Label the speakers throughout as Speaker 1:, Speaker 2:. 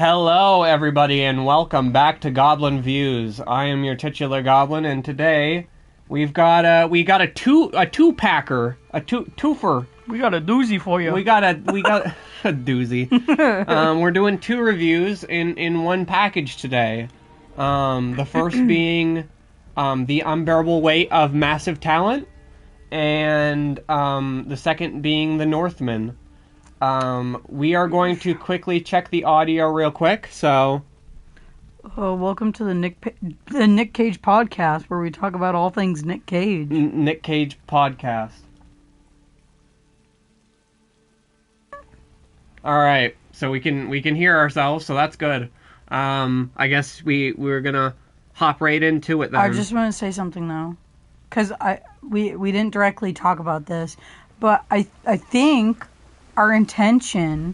Speaker 1: Hello, everybody, and welcome back to Goblin Viewz. I am your titular goblin, and today we've got a two-packer, a twofer.
Speaker 2: We got a doozy for you.
Speaker 1: We got a doozy. We're doing two reviews in one package today. The first being The Unbearable Weight of Massive Talent, and the second being The Northmen. We are going to quickly check the audio real quick, so...
Speaker 2: welcome to the Nick Cage podcast, where we talk about all things Nick Cage.
Speaker 1: Nick Cage podcast. Alright, so we can hear ourselves, so that's good. I guess we're gonna hop right into it then.
Speaker 2: I just want to say something, though. Because we didn't directly talk about this, but I think... our intention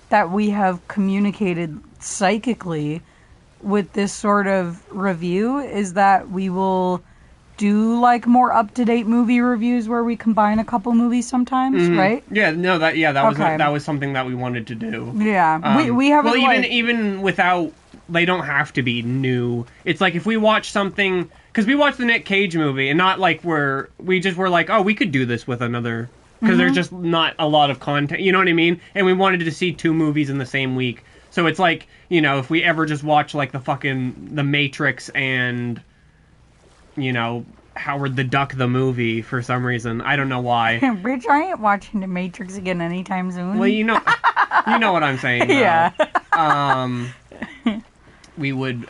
Speaker 2: that we have communicated psychically with this sort of review is that we will do like more up-to-date movie reviews where we combine a couple movies sometimes, right?
Speaker 1: Yeah, no, that was something that we wanted to do.
Speaker 2: Yeah, we have.
Speaker 1: Well, even without, they don't have to be new. It's like if we watch something, because we watched the Nick Cage movie, and not like we were like, oh, we could do this with another. Because there's just not a lot of content, you know what I mean? And we wanted to see two movies in the same week. So it's like, you know, if we ever just watch, like, The Matrix and, you know, Howard the Duck the movie for some reason. I don't know why.
Speaker 2: Rich, I ain't watching The Matrix again anytime soon.
Speaker 1: Well, you know what I'm saying, though.
Speaker 2: Yeah.
Speaker 1: We would,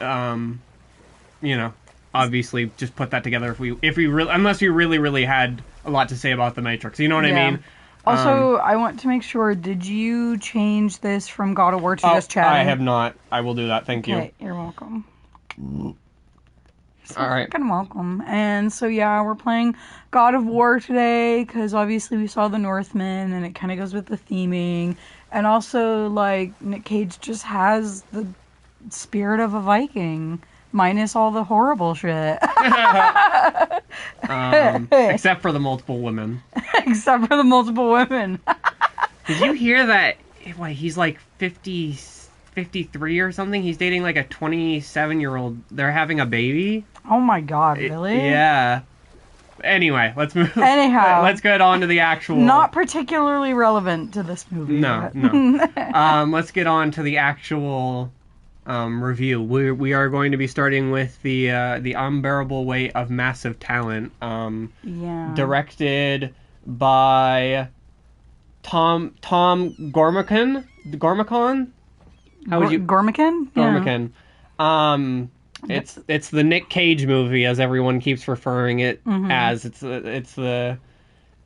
Speaker 1: you know, obviously just put that together if we really, unless we really had a lot to say about The Matrix. You know what I mean?
Speaker 2: Also, I want to make sure, did you change this from God of War to just chatting?
Speaker 1: I have not. I will do that. Thank you.
Speaker 2: Okay, you're welcome.
Speaker 1: All right.
Speaker 2: You're welcome. And so, yeah, we're playing God of War today, because obviously we saw the Northmen, and it kind of goes with the theming. And also, like, Nick Cage just has the spirit of a Viking. Minus all the horrible shit.
Speaker 1: Except for the multiple women.
Speaker 2: Except for the multiple women.
Speaker 1: Did you hear that? What, he's like 53 or something? He's dating like a 27-year-old. They're having a baby?
Speaker 2: Oh my god, really?
Speaker 1: Yeah. Anyway, let's move.
Speaker 2: Anyhow.
Speaker 1: Let's get on to the actual...
Speaker 2: Not particularly relevant to this movie.
Speaker 1: No. Let's get on to the actual... review. We are going to be starting with the Unbearable Weight of Massive Talent. Directed by Tom Gormican. How would you?
Speaker 2: Gormican?
Speaker 1: Gormican. Yeah. It's the Nick Cage movie, as everyone keeps referring it as. It's the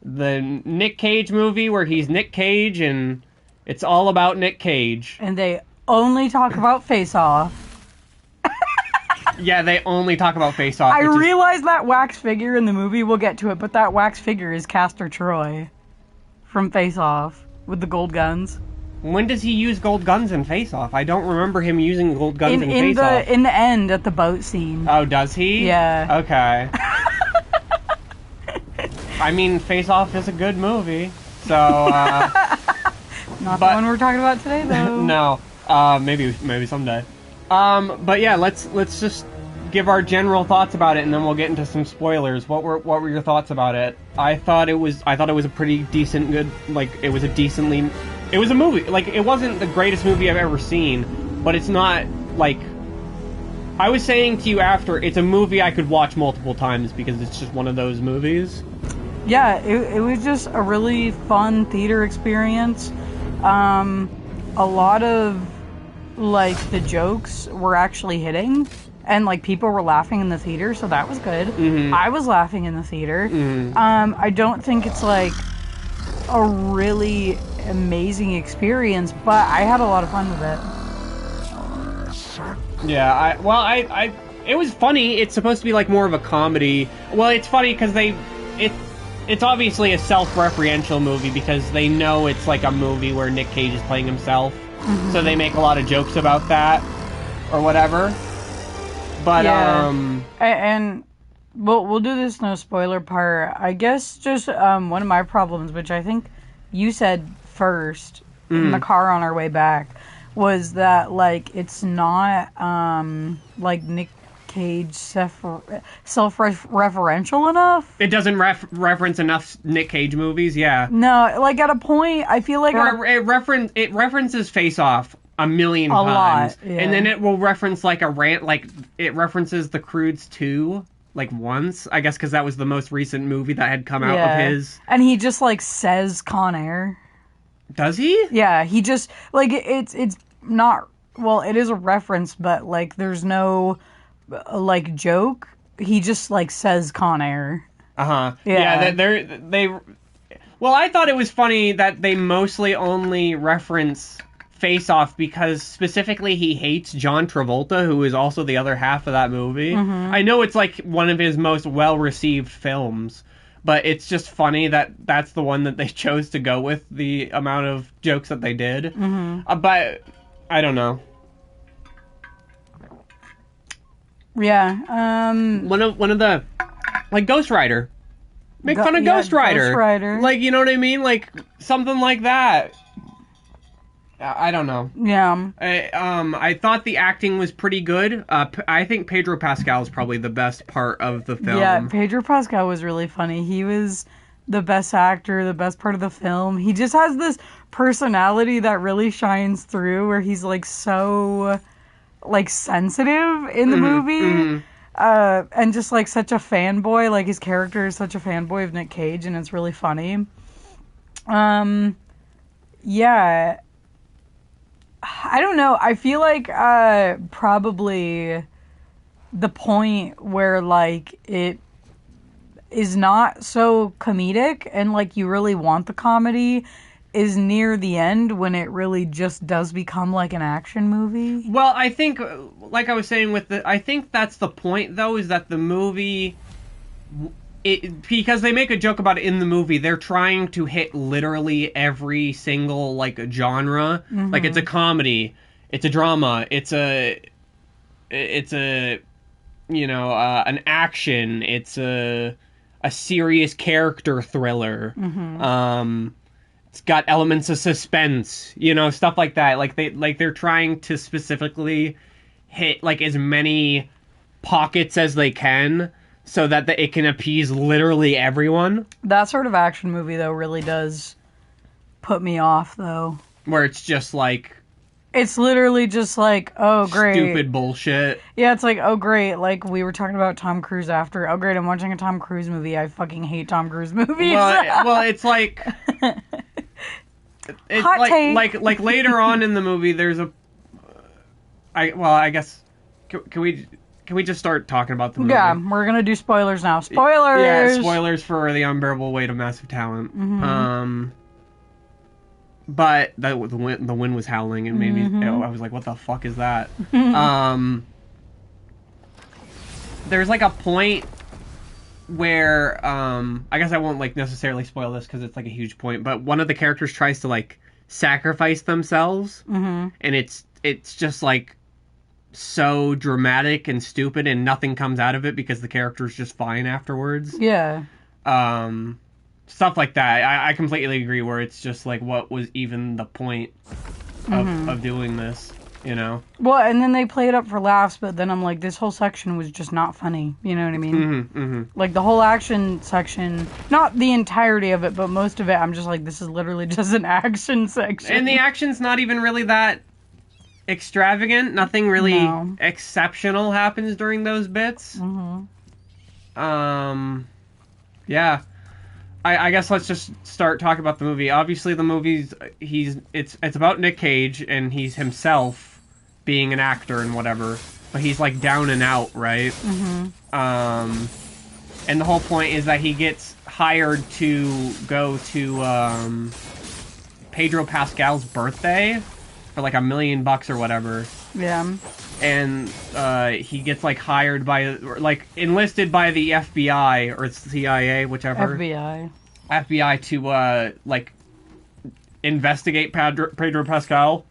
Speaker 1: Nick Cage movie where he's Nick Cage and it's all about Nick Cage.
Speaker 2: And they only talk about Face Off.
Speaker 1: Yeah, they only talk about Face Off.
Speaker 2: I realize that wax figure in the movie, we'll get to it, but that wax figure is Castor Troy from Face Off with the gold guns.
Speaker 1: When does he use gold guns in Face Off? I don't remember him using gold guns in Face Off.
Speaker 2: In the end, at the boat scene.
Speaker 1: Oh, does he?
Speaker 2: Yeah.
Speaker 1: Okay. I mean, Face Off is a good movie, so...
Speaker 2: Not the one we're talking about today, though.
Speaker 1: No. Maybe someday. But yeah, let's just give our general thoughts about it, and then we'll get into some spoilers. What were your thoughts about it? I thought it was a pretty decent, good, like, it was a movie. Like, it wasn't the greatest movie I've ever seen, but it's not, like, I was saying to you after, it's a movie I could watch multiple times because it's just one of those movies.
Speaker 2: Yeah, it was just a really fun theater experience. A lot of, like, the jokes were actually hitting, and, like, people were laughing in the theater, so that was good. I was laughing in the theater. I don't think it's, like, a really amazing experience, but I had a lot of fun with it.
Speaker 1: Yeah, it was funny. It's supposed to be, like, more of a comedy. Well, it's funny because it's obviously a self-referential movie because they know it's like a movie where Nick Cage is playing himself. So they make a lot of jokes about that or whatever. But,
Speaker 2: yeah. And we'll do this no spoiler part. I guess just one of my problems, which I think you said first in the car on our way back, was that, like, it's not, like, Nick Cage self-referential enough.
Speaker 1: It doesn't reference enough Nick Cage movies, yeah.
Speaker 2: No, like, at a point, I feel like...
Speaker 1: It references Face Off a million times.
Speaker 2: Lot, yeah.
Speaker 1: And then it will reference, like, it references The Croods 2, like, once, I guess, because that was the most recent movie that had come out of his.
Speaker 2: And he just, like, says Con Air.
Speaker 1: Does he?
Speaker 2: Yeah, he just, like, it's not, well, it is a reference, but, like, there's no, like, joke. He just, like, says Con Air.
Speaker 1: Uh-huh. Yeah, well, I thought it was funny that they mostly only reference Face Off because specifically he hates John Travolta, who is also the other half of that movie.
Speaker 2: Mm-hmm.
Speaker 1: I know it's, like, one of his most well-received films. But it's just funny that that's the one that they chose to go with, the amount of jokes that they did.
Speaker 2: Mm-hmm.
Speaker 1: But I don't know.
Speaker 2: Yeah.
Speaker 1: One of the, like, Ghost Rider. Make fun of Ghost Rider.
Speaker 2: Ghost Rider.
Speaker 1: Like, you know what I mean? Like, something like that. I don't know.
Speaker 2: Yeah.
Speaker 1: I thought the acting was pretty good. I think Pedro Pascal is probably the best part of the film.
Speaker 2: Yeah, Pedro Pascal was really funny. He was the best actor, the best part of the film. He just has this personality that really shines through, where he's, like, so, like, sensitive in the movie. Mm-hmm. And just, like, such a fanboy. Like, his character is such a fanboy of Nick Cage, and it's really funny. Yeah. I don't know. I feel like probably the point where, like, it is not so comedic and, like, you really want the comedy is near the end, when it really just does become, like, an action movie.
Speaker 1: Well, I think, like I was saying I think that's the point, though, is that the movie... because they make a joke about it in the movie, they're trying to hit literally every single, like, genre. Mm-hmm. Like, it's a comedy, it's a drama, it's a you know, an action, it's a serious character thriller. Mm-hmm. It's got elements of suspense, you know, stuff like that. They're trying to specifically hit, like, as many pockets as they can, so that it can appease literally everyone.
Speaker 2: That sort of action movie, though, really does put me off, though.
Speaker 1: Where it's just like...
Speaker 2: It's literally just like, oh, great.
Speaker 1: Stupid bullshit.
Speaker 2: Yeah, it's like, oh, great. Like, we were talking about Tom Cruise after. Oh, great, I'm watching a Tom Cruise movie. I fucking hate Tom Cruise movies.
Speaker 1: Well, it's like...
Speaker 2: Hot take.
Speaker 1: Like later on in the movie, there's a... I guess... Can we just start talking about the movie?
Speaker 2: Yeah, we're gonna do spoilers now. Spoilers!
Speaker 1: Yeah, spoilers for The Unbearable Weight of Massive Talent. Mm-hmm. But the wind was howling and made me... I was like, what the fuck is that? There's, like, a point where... I guess I won't, like, necessarily spoil this because it's, like, a huge point, but one of the characters tries to, like, sacrifice themselves, and it's just, like, so dramatic and stupid, and nothing comes out of it because the character's just fine afterwards.
Speaker 2: Yeah.
Speaker 1: Stuff like that. I completely agree, where it's just like, what was even the point of doing this, you know?
Speaker 2: Well, and then they play it up for laughs, but then I'm like, this whole section was just not funny. You know what I mean? Like, the whole action section, not the entirety of it, but most of it, I'm just like, this is literally just an action section.
Speaker 1: And the action's not even really that extravagant. Nothing really exceptional happens during those bits. Yeah. I guess let's just start talking about the movie. Obviously, the movie's it's about Nick Cage, and he's himself being an actor and whatever, but he's, like, down and out, right? And the whole point is that he gets hired to go to Pedro Pascal's birthday for, like, $1 million or whatever.
Speaker 2: Yeah.
Speaker 1: And he gets, like, hired by, like, enlisted by the FBI or CIA, whichever. FBI to like investigate Pedro Pascal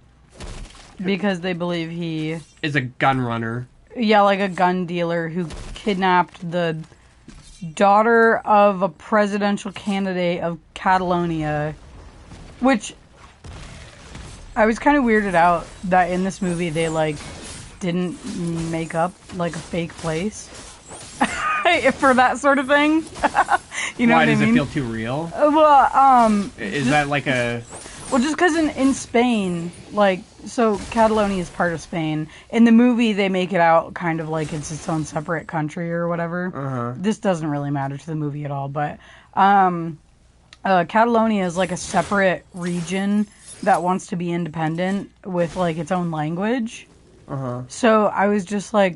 Speaker 2: because they believe he
Speaker 1: is a gun runner.
Speaker 2: Yeah, like a gun dealer who kidnapped the daughter of a presidential candidate of Catalonia, which I was kind of weirded out that in this movie they like didn't make up like a fake place for that sort of thing. You know
Speaker 1: Why
Speaker 2: what I
Speaker 1: does
Speaker 2: mean?
Speaker 1: it feel too real?
Speaker 2: Is
Speaker 1: that like a?
Speaker 2: Well, just because in Spain, like, so Catalonia is part of Spain. In the movie, they make it out kind of like it's its own separate country or whatever. This doesn't really matter to the movie at all, but Catalonia is like a separate region that wants to be independent with like its own language. So I was just like,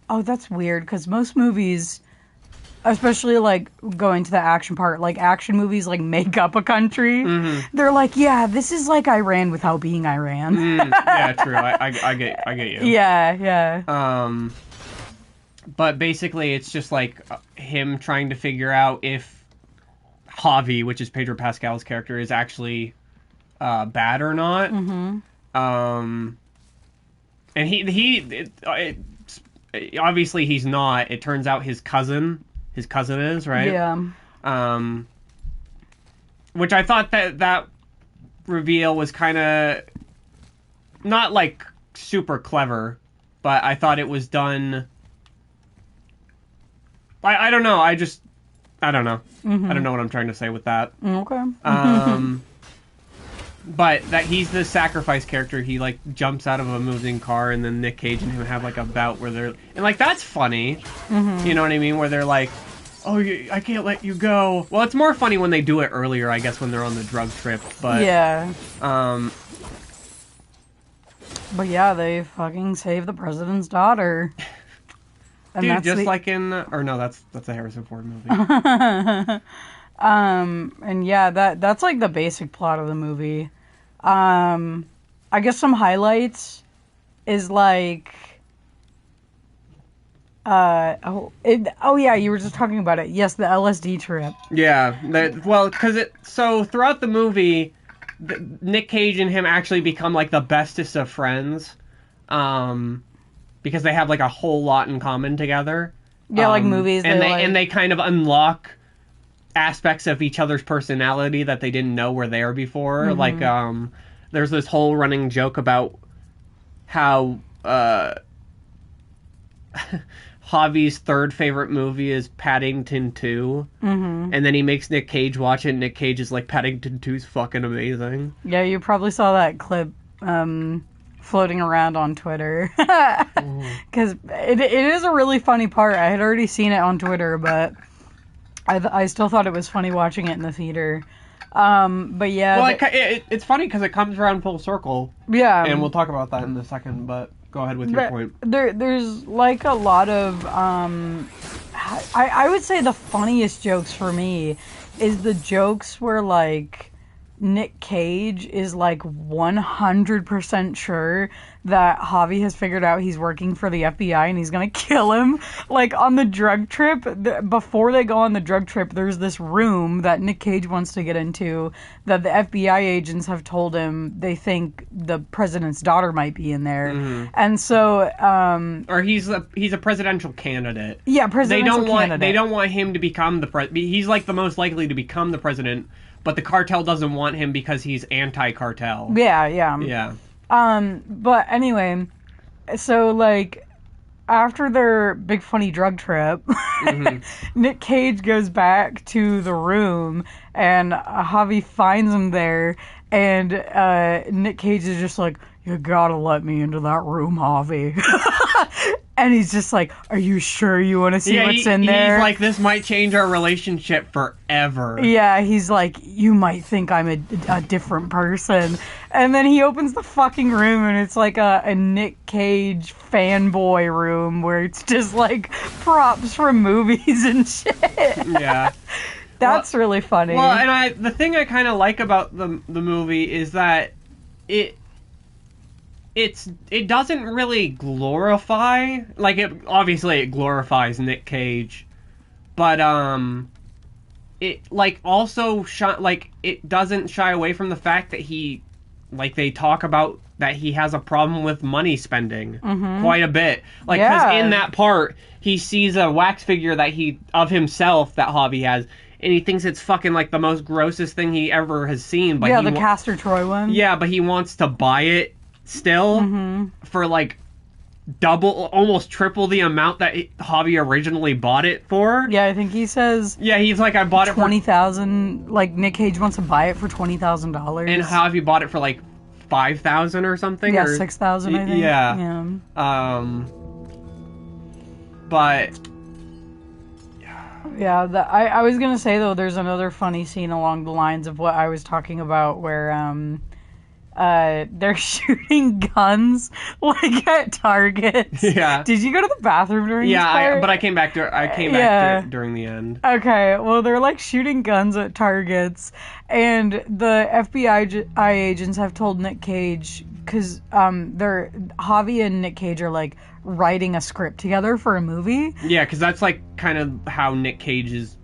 Speaker 2: oh, that's weird, because most movies, especially like going to the action part, like action movies like make up a country. They're like, yeah, this is like Iran without being Iran.
Speaker 1: Yeah, true. I get you.
Speaker 2: Yeah.
Speaker 1: But basically it's just like him trying to figure out if Javi, which is Pedro Pascal's character, is actually bad or not. And he obviously he's not. It turns out his cousin is, right?
Speaker 2: Yeah.
Speaker 1: Which I thought that reveal was kind of not like super clever, but I thought it was done. I don't know. I don't know. I don't know what I'm trying to say with that.
Speaker 2: Okay.
Speaker 1: But that he's the sacrifice character. He like jumps out of a moving car, and then Nick Cage and him have like a bout where they're, and like that's funny. You know what I mean? Where they're like, "Oh, I can't let you go." Well, it's more funny when they do it earlier, I guess, when they're on the drug trip. But
Speaker 2: yeah. But yeah, they fucking save the president's daughter. And
Speaker 1: dude, just like in, or no, that's a Harrison Ford movie.
Speaker 2: And yeah, that's like the basic plot of the movie. I guess some highlights is like, oh yeah, you were just talking about it. Yes, the LSD trip.
Speaker 1: Yeah, so throughout the movie, Nick Cage and him actually become like the bestest of friends, because they have like a whole lot in common together.
Speaker 2: Yeah, like movies,
Speaker 1: and they kind of unlock aspects of each other's personality that they didn't know were there before. Like, there's this whole running joke about how Javi's third favorite movie is Paddington 2. And then he makes Nick Cage watch it, and Nick Cage is like, Paddington 2's fucking amazing.
Speaker 2: Yeah, you probably saw that clip floating around on Twitter. Because it is a really funny part. I had already seen it on Twitter, but I still thought it was funny watching it in the theater. But yeah.
Speaker 1: Well, it's funny because it comes around full circle.
Speaker 2: Yeah.
Speaker 1: And we'll talk about that in a second, but go ahead with your point.
Speaker 2: There's like a lot of, I would say the funniest jokes for me is the jokes where like Nick Cage is like 100% sure that Javi has figured out he's working for the FBI and he's gonna kill him. Like on the drug trip, before they go on the drug trip, there's this room that Nick Cage wants to get into that the FBI agents have told him they think the president's daughter might be in there. And so,
Speaker 1: or he's a presidential candidate.
Speaker 2: Yeah, presidential candidate.
Speaker 1: They don't want him to become the president. He's like the most likely to become the president. But the cartel doesn't want him because he's anti-cartel.
Speaker 2: Yeah. But anyway, so like after their big funny drug trip, Nick Cage goes back to the room and Javi finds him there, and Nick Cage is just like, "You gotta let me into that room, Javi." And he's just like, "Are you sure you want to see what's in there?"
Speaker 1: He's like, "This might change our relationship forever."
Speaker 2: Yeah, he's like, "You might think I'm a different person." And then he opens the fucking room, and it's like a Nick Cage fanboy room where it's just like props from movies and shit.
Speaker 1: Yeah.
Speaker 2: That's really funny.
Speaker 1: Well, and the thing I kind of like about the movie is that it doesn't really glorify, like, it glorifies Nick Cage, but it like also it doesn't shy away from the fact that he, like, they talk about that he has a problem with money spending quite a bit, like, because in that part he sees a wax figure of himself that Javi has, and he thinks it's fucking like the most grossest thing he ever has seen. But
Speaker 2: yeah, the Castor Troy one.
Speaker 1: Yeah, but he wants to buy it still for like double, almost triple the amount that Javi originally bought it for.
Speaker 2: Yeah, I think he says.
Speaker 1: Yeah, he's like, I bought it for
Speaker 2: $20,000. Like Nick Cage wants to buy it for $20,000,
Speaker 1: and Javi bought it for like $5,000 or something.
Speaker 2: Yeah,
Speaker 1: or
Speaker 2: $6,000. I think.
Speaker 1: Yeah. But.
Speaker 2: Yeah, I was gonna say though, there's another funny scene along the lines of what I was talking about, where they're shooting guns like at targets.
Speaker 1: Yeah.
Speaker 2: Did you go to the bathroom during this part?
Speaker 1: But I came back. During the end.
Speaker 2: Okay, well they're like shooting guns at targets, and the FBI agents have told Nick Cage, because Javi and Nick Cage are like writing a script together for a movie.
Speaker 1: Yeah, because that's like kind of how Nick Cage is,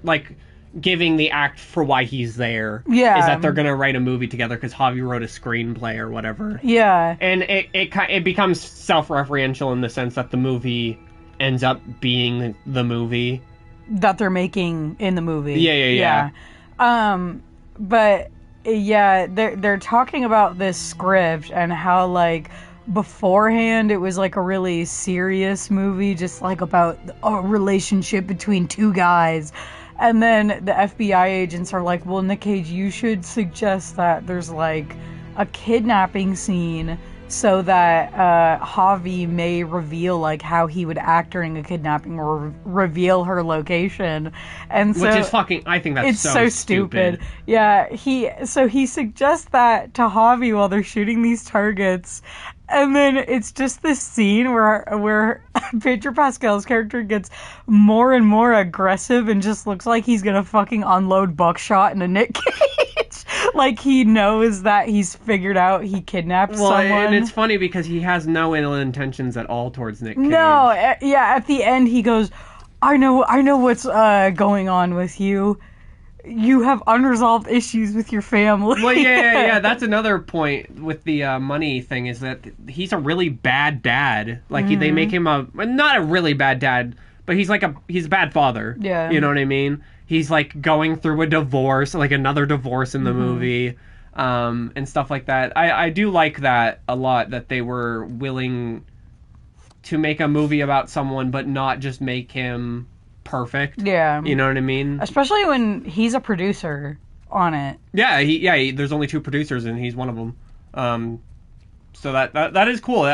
Speaker 1: like, giving the act for why he's there.
Speaker 2: Yeah,
Speaker 1: is that they're gonna write a movie together because Javi wrote a screenplay or whatever.
Speaker 2: Yeah,
Speaker 1: and it becomes self-referential in the sense that the movie ends up being the movie
Speaker 2: that they're making in the movie.
Speaker 1: Yeah.
Speaker 2: But yeah, they're talking about this script and how like beforehand it was like a really serious movie, just like about a relationship between two guys. And then the FBI agents are like, well, Nick Cage, you should suggest that there's like a kidnapping scene so that Javi may reveal like how he would act during a kidnapping or reveal her location. And so,
Speaker 1: which is fucking, I think that's so stupid.
Speaker 2: Yeah, he suggests that to Javi while they're shooting these targets. And then it's just this scene where Pedro Pascal's character gets more and more aggressive and just looks like he's gonna fucking unload buckshot into Nick Cage. Like he knows that he's figured out he kidnapped someone.
Speaker 1: And it's funny because he has no ill intentions at all towards Nick Cage.
Speaker 2: No, yeah, at the end he goes, I know what's going on with you. You have unresolved issues with your family.
Speaker 1: Well, yeah. That's another point with the money thing, is that he's a really bad dad. Like, they make him not a really bad dad, but he's a bad father.
Speaker 2: Yeah.
Speaker 1: You know what I mean? He's, like, going through a divorce, like another divorce in the movie, and stuff like that. I do like that a lot, that they were willing to make a movie about someone, but not just make him perfect.
Speaker 2: Yeah.
Speaker 1: You know what I mean? Especially
Speaker 2: when he's a producer on it.
Speaker 1: Yeah, there's only 2 producers and he's one of them. So that is cool.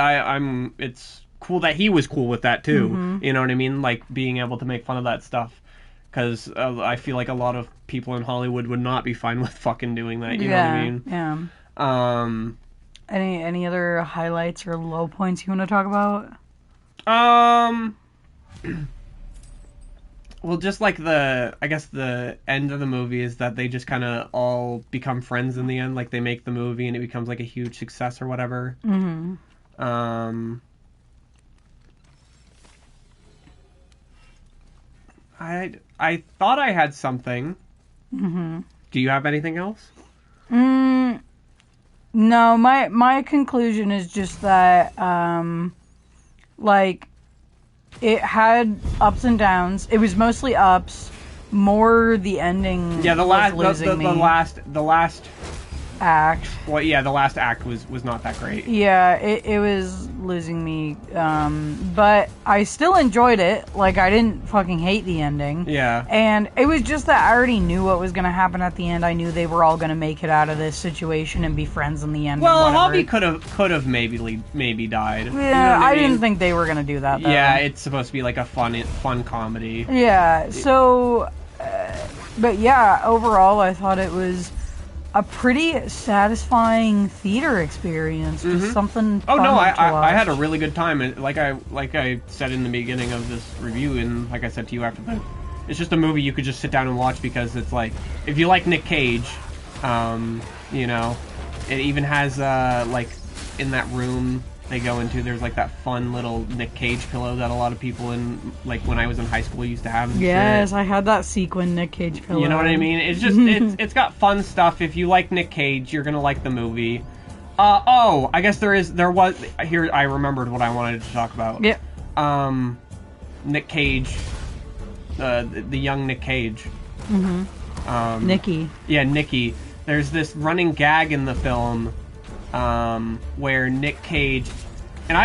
Speaker 1: It's cool that he was cool with that too. You know what I mean? Like being able to make fun of that stuff, because I feel like a lot of people in Hollywood would not be fine with fucking doing that. You know what I mean?
Speaker 2: Yeah. Any other highlights or low points you want to talk about?
Speaker 1: Well, just like I guess the end of the movie is that they just kind of all become friends in the end. Like they make the movie and it becomes like a huge success or whatever. I thought I had something. Do you have anything else?
Speaker 2: No, my conclusion is just that like, it had ups and downs. It was mostly ups. More the ending.
Speaker 1: Yeah, the last
Speaker 2: act.
Speaker 1: Well, yeah, the last act was not that great.
Speaker 2: Yeah, it was losing me. But I still enjoyed it. Like, I didn't fucking hate the ending.
Speaker 1: Yeah.
Speaker 2: And it was just that I already knew what was going to happen at the end. I knew they were all going to make it out of this situation and be friends in the end.
Speaker 1: Well, Javi could have maybe died.
Speaker 2: Yeah,
Speaker 1: you know
Speaker 2: I didn't think they were going to do that, though.
Speaker 1: Yeah, it's supposed to be like a fun comedy.
Speaker 2: Yeah, so... but yeah, overall, I thought it was a pretty satisfying theater experience. Just something fun to watch.
Speaker 1: I had a really good time. And like I said in the beginning of this review, and like I said to you after that, it's just a movie you could just sit down and watch, because it's like, if you like Nick Cage, you know, it even has like in that room they go into, there's like that fun little Nick Cage pillow that a lot of people in, like when I was in high school, used to have.
Speaker 2: Yes, shit. I had that sequin Nick Cage pillow.
Speaker 1: You know what I mean? It's just it's got fun stuff. If you like Nick Cage, you're gonna like the movie. I guess there was here. I remembered what I wanted to talk about.
Speaker 2: Yep.
Speaker 1: Nick Cage the young Nick Cage.
Speaker 2: Nikki.
Speaker 1: Yeah, Nikki. There's this running gag in the film where Nick Cage, and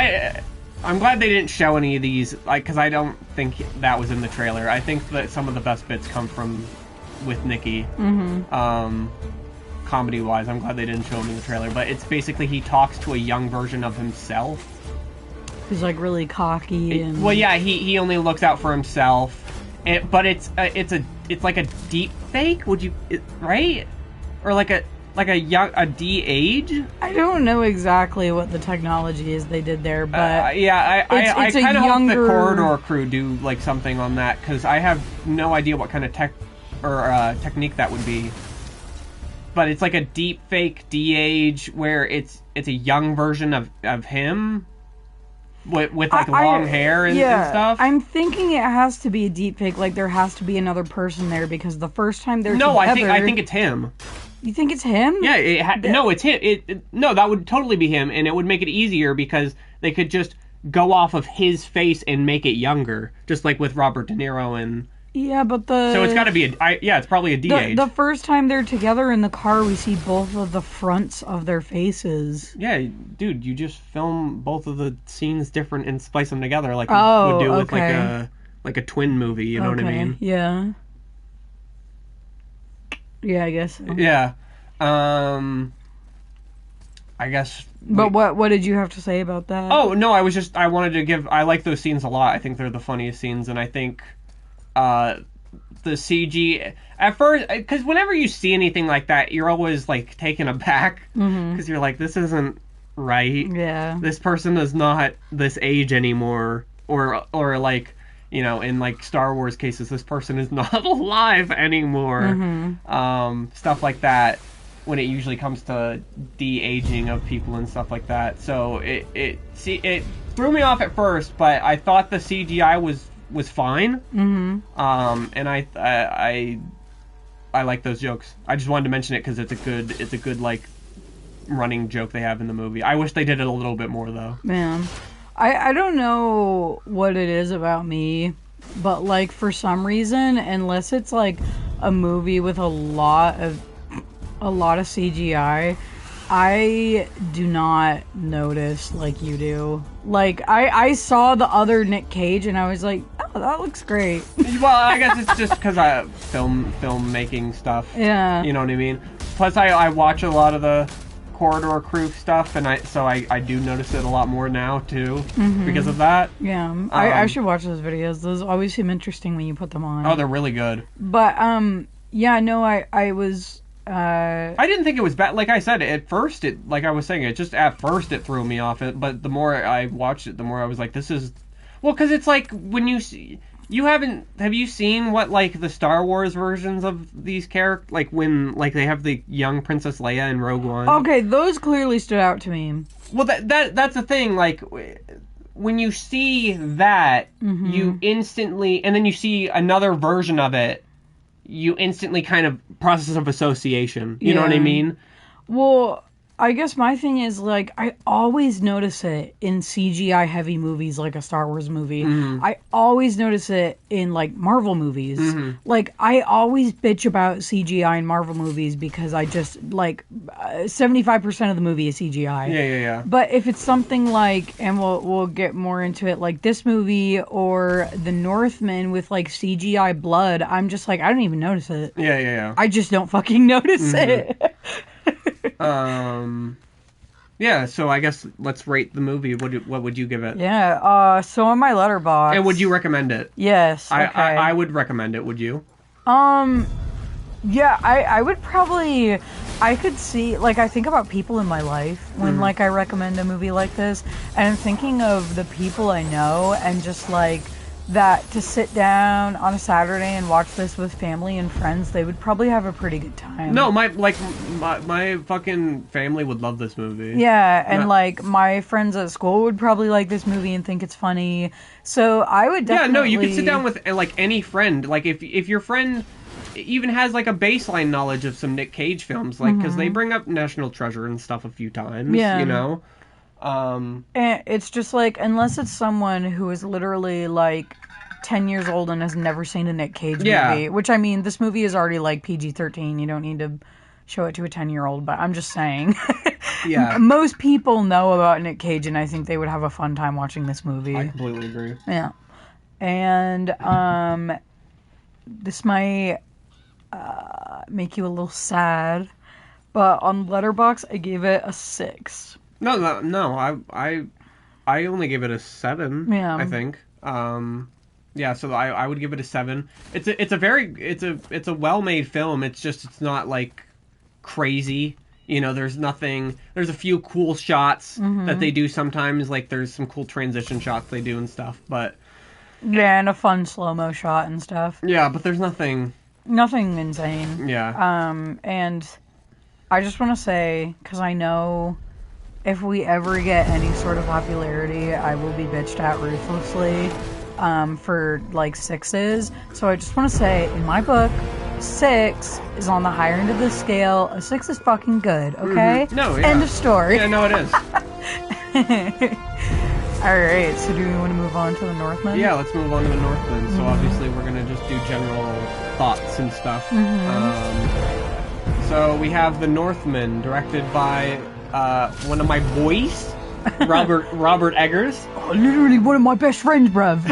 Speaker 1: I'm glad they didn't show any of these, because I don't think that was in the trailer. I think that some of the best bits come from with Nikki, comedy-wise. I'm glad they didn't show him in the trailer, but it's basically he talks to a young version of himself.
Speaker 2: He's like really cocky and...
Speaker 1: Well, yeah, he only looks out for himself, but it's like a deep fake. Would you right? Or like a de-age?
Speaker 2: I don't know exactly what the technology is they did there, but
Speaker 1: I kind of
Speaker 2: younger...
Speaker 1: hope the Corridor crew do like something on that, because I have no idea what kind of technique that would be. But it's like a deep fake de-age where it's a young version of him. With like long hair and stuff?
Speaker 2: I'm thinking it has to be a deep fake. Like there has to be another person there, because the first time they're
Speaker 1: together...
Speaker 2: No,
Speaker 1: I think it's him.
Speaker 2: You think it's him?
Speaker 1: Yeah, no, it's him. No, that would totally be him, and it would make it easier because they could just go off of his face and make it younger, just like with Robert De Niro and...
Speaker 2: Yeah, but
Speaker 1: So it's got to be it's probably a de-age.
Speaker 2: The first time they're together in the car, we see both of the fronts of their faces.
Speaker 1: Yeah, dude, you just film both of the scenes different and splice them together like you would do with like a twin movie, you know what I mean?
Speaker 2: Yeah. Yeah, I guess so.
Speaker 1: Yeah. I guess...
Speaker 2: But what did you have to say about that?
Speaker 1: Oh, no, I wanted to give... I like those scenes a lot. I think they're the funniest scenes, and I think... the CG at first, because whenever you see anything like that, you're always like taken aback because you're like, this isn't right.
Speaker 2: Yeah,
Speaker 1: this person is not this age anymore, or like, you know, in like Star Wars cases, this person is not alive anymore. Stuff like that, when it usually comes to de-aging of people and stuff like that. So it threw me off at first, but I thought the CGI was fine. And I like those jokes. I just wanted to mention it because it's a good like running joke they have in the movie. I wish they did it a little bit more though.
Speaker 2: Man, I don't know what it is about me, but like for some reason, unless it's like a movie with a lot of CGI, I do not notice like you do. Like, I saw the other Nick Cage and I was like, oh, that looks great.
Speaker 1: Well, I guess it's just because I film making stuff.
Speaker 2: Yeah.
Speaker 1: You know what I mean? Plus, I watch a lot of the Corridor crew stuff, and I do notice it a lot more now, too, because of that.
Speaker 2: Yeah. I should watch those videos. Those always seem interesting when you put them on.
Speaker 1: Oh, they're really good.
Speaker 2: But, yeah, no, I was...
Speaker 1: I didn't think it was bad. Like I said, at first, like I was saying, at first it threw me off. But the more I watched it, the more I was like, this is... Well, because it's like, when you see... Have you seen what, like, the Star Wars versions of these characters, like, when, like, they have the young Princess Leia in Rogue One?
Speaker 2: Okay, those clearly stood out to me.
Speaker 1: Well, that's the thing, like... When you see that, you instantly... And then you see another version of it, you instantly kind of process of association. You know what I mean?
Speaker 2: Well, I guess my thing is, like, I always notice it in CGI heavy movies like a Star Wars movie. I always notice it in, like, Marvel movies. Like, I always bitch about CGI in Marvel movies because I just, like, 75% of the movie is CGI.
Speaker 1: Yeah.
Speaker 2: But if it's something like, and we'll get more into it, like this movie or The Northman with, like, CGI blood, I'm just like, I don't even notice it.
Speaker 1: Yeah.
Speaker 2: I just don't fucking notice it.
Speaker 1: Yeah, so I guess let's rate the movie. What would you give it?
Speaker 2: Yeah, so on my Letterboxd...
Speaker 1: And would you recommend it?
Speaker 2: Yes, okay.
Speaker 1: I would recommend it, would you?
Speaker 2: Yeah, I would probably... I could see... Like, I think about people in my life when, like, I recommend a movie like this, and I'm thinking of the people I know, and just, like... that to sit down on a Saturday and watch this with family and friends, they would probably have a pretty good time.
Speaker 1: No, my fucking family would love this movie.
Speaker 2: Yeah, and like my friends at school would probably like this movie and think it's funny. So I would definitely...
Speaker 1: Yeah, no, you could sit down with like any friend. Like if your friend even has like a baseline knowledge of some Nick Cage films, like because they bring up National Treasure and stuff a few times. Yeah, you know.
Speaker 2: And it's just like, unless it's someone who is literally like 10 years old and has never seen a Nick Cage movie. Which, I mean, this movie is already like PG-13. You don't need to show it to a 10-year-old, but I'm just saying.
Speaker 1: Yeah.
Speaker 2: Most people know about Nick Cage, and I think they would have a fun time watching this movie.
Speaker 1: I completely agree.
Speaker 2: Yeah. And this might make you a little sad, but on Letterboxd, I gave it a 6.
Speaker 1: No. I only gave it a 7.
Speaker 2: Yeah.
Speaker 1: I think. Yeah. So I would give it a 7. It's a well-made film. It's not like crazy. You know, there's a few cool shots that they do sometimes, like there's some cool transition shots they do and stuff, but...
Speaker 2: Yeah, and a fun slow-mo shot and stuff.
Speaker 1: Yeah, but there's nothing...
Speaker 2: Nothing insane.
Speaker 1: Yeah.
Speaker 2: And I just want to say, because I know if we ever get any sort of popularity, I will be bitched at ruthlessly for, like, 6s. So I just want to say, in my book... 6 is on the higher end of the scale. A 6 is fucking good, okay?
Speaker 1: Mm-hmm. No, yeah.
Speaker 2: End of story.
Speaker 1: Yeah, no, it is.
Speaker 2: Alright, so do we want to move on to the Northmen?
Speaker 1: Yeah, let's move on to the Northmen. So obviously we're going to just do general thoughts and stuff. So we have the Northmen, directed by one of my boys, Robert Eggers.
Speaker 2: Oh, literally one of my best friends, bruv.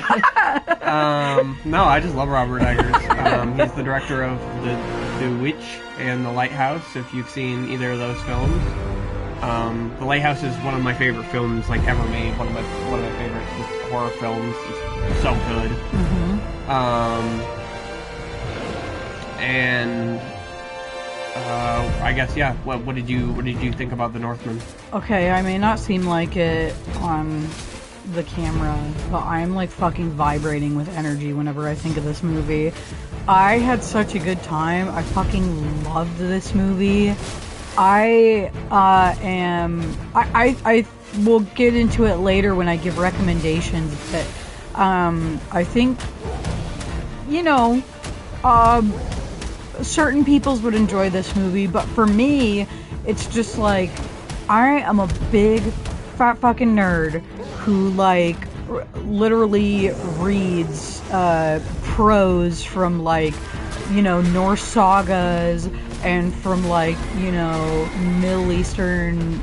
Speaker 1: No, I just love Robert Eggers. He's the director of The Witch and The Lighthouse, if you've seen either of those films. The Lighthouse is one of my favorite films, like, ever made. One of my favorite horror films. It's so good. And I guess, yeah. What did you think about the Northmen?
Speaker 2: Okay, I may not seem like it on the camera, but I'm like fucking vibrating with energy whenever I think of this movie. I had such a good time. I fucking loved this movie. I will get into it later when I give recommendations, but I think, you know, certain peoples would enjoy this movie, but for me, it's just like, I am a big fat fucking nerd who, like, literally reads prose from, like, you know, Norse sagas and from, like, you know, Middle Eastern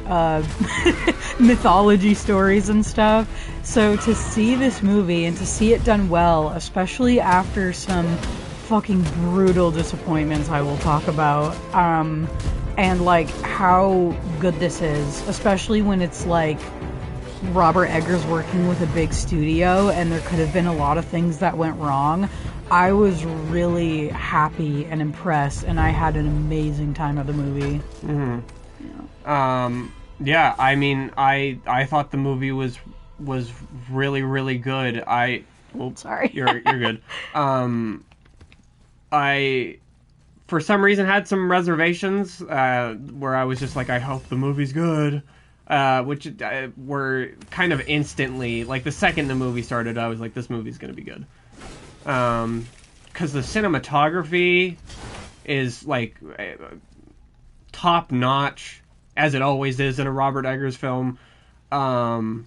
Speaker 2: mythology stories and stuff. So to see this movie and to see it done well, especially after some fucking brutal disappointments I will talk about, and like how good this is, especially when it's like Robert Eggers working with a big studio and there could have been a lot of things that went wrong. I was really happy and impressed, and I had an amazing time at the movie.
Speaker 1: Yeah, I mean, I thought the movie was really, really good.
Speaker 2: Sorry.
Speaker 1: You're good. I, for some reason, had some reservations where I was just like, I hope the movie's good, which were kind of instantly, like, the second the movie started, I was like, this movie's gonna be good. Because the cinematography is, like, top notch, as it always is in a Robert Eggers film. The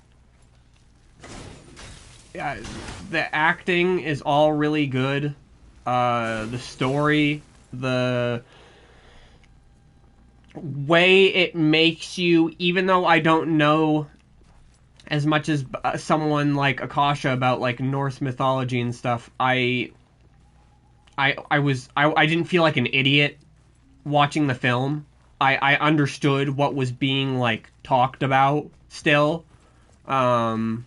Speaker 1: acting is all really good. The story, the way it makes you, even though I don't know as much as someone like Akasha about, like, Norse mythology and stuff, I didn't feel like an idiot watching the film. I understood what was being, like, talked about still. You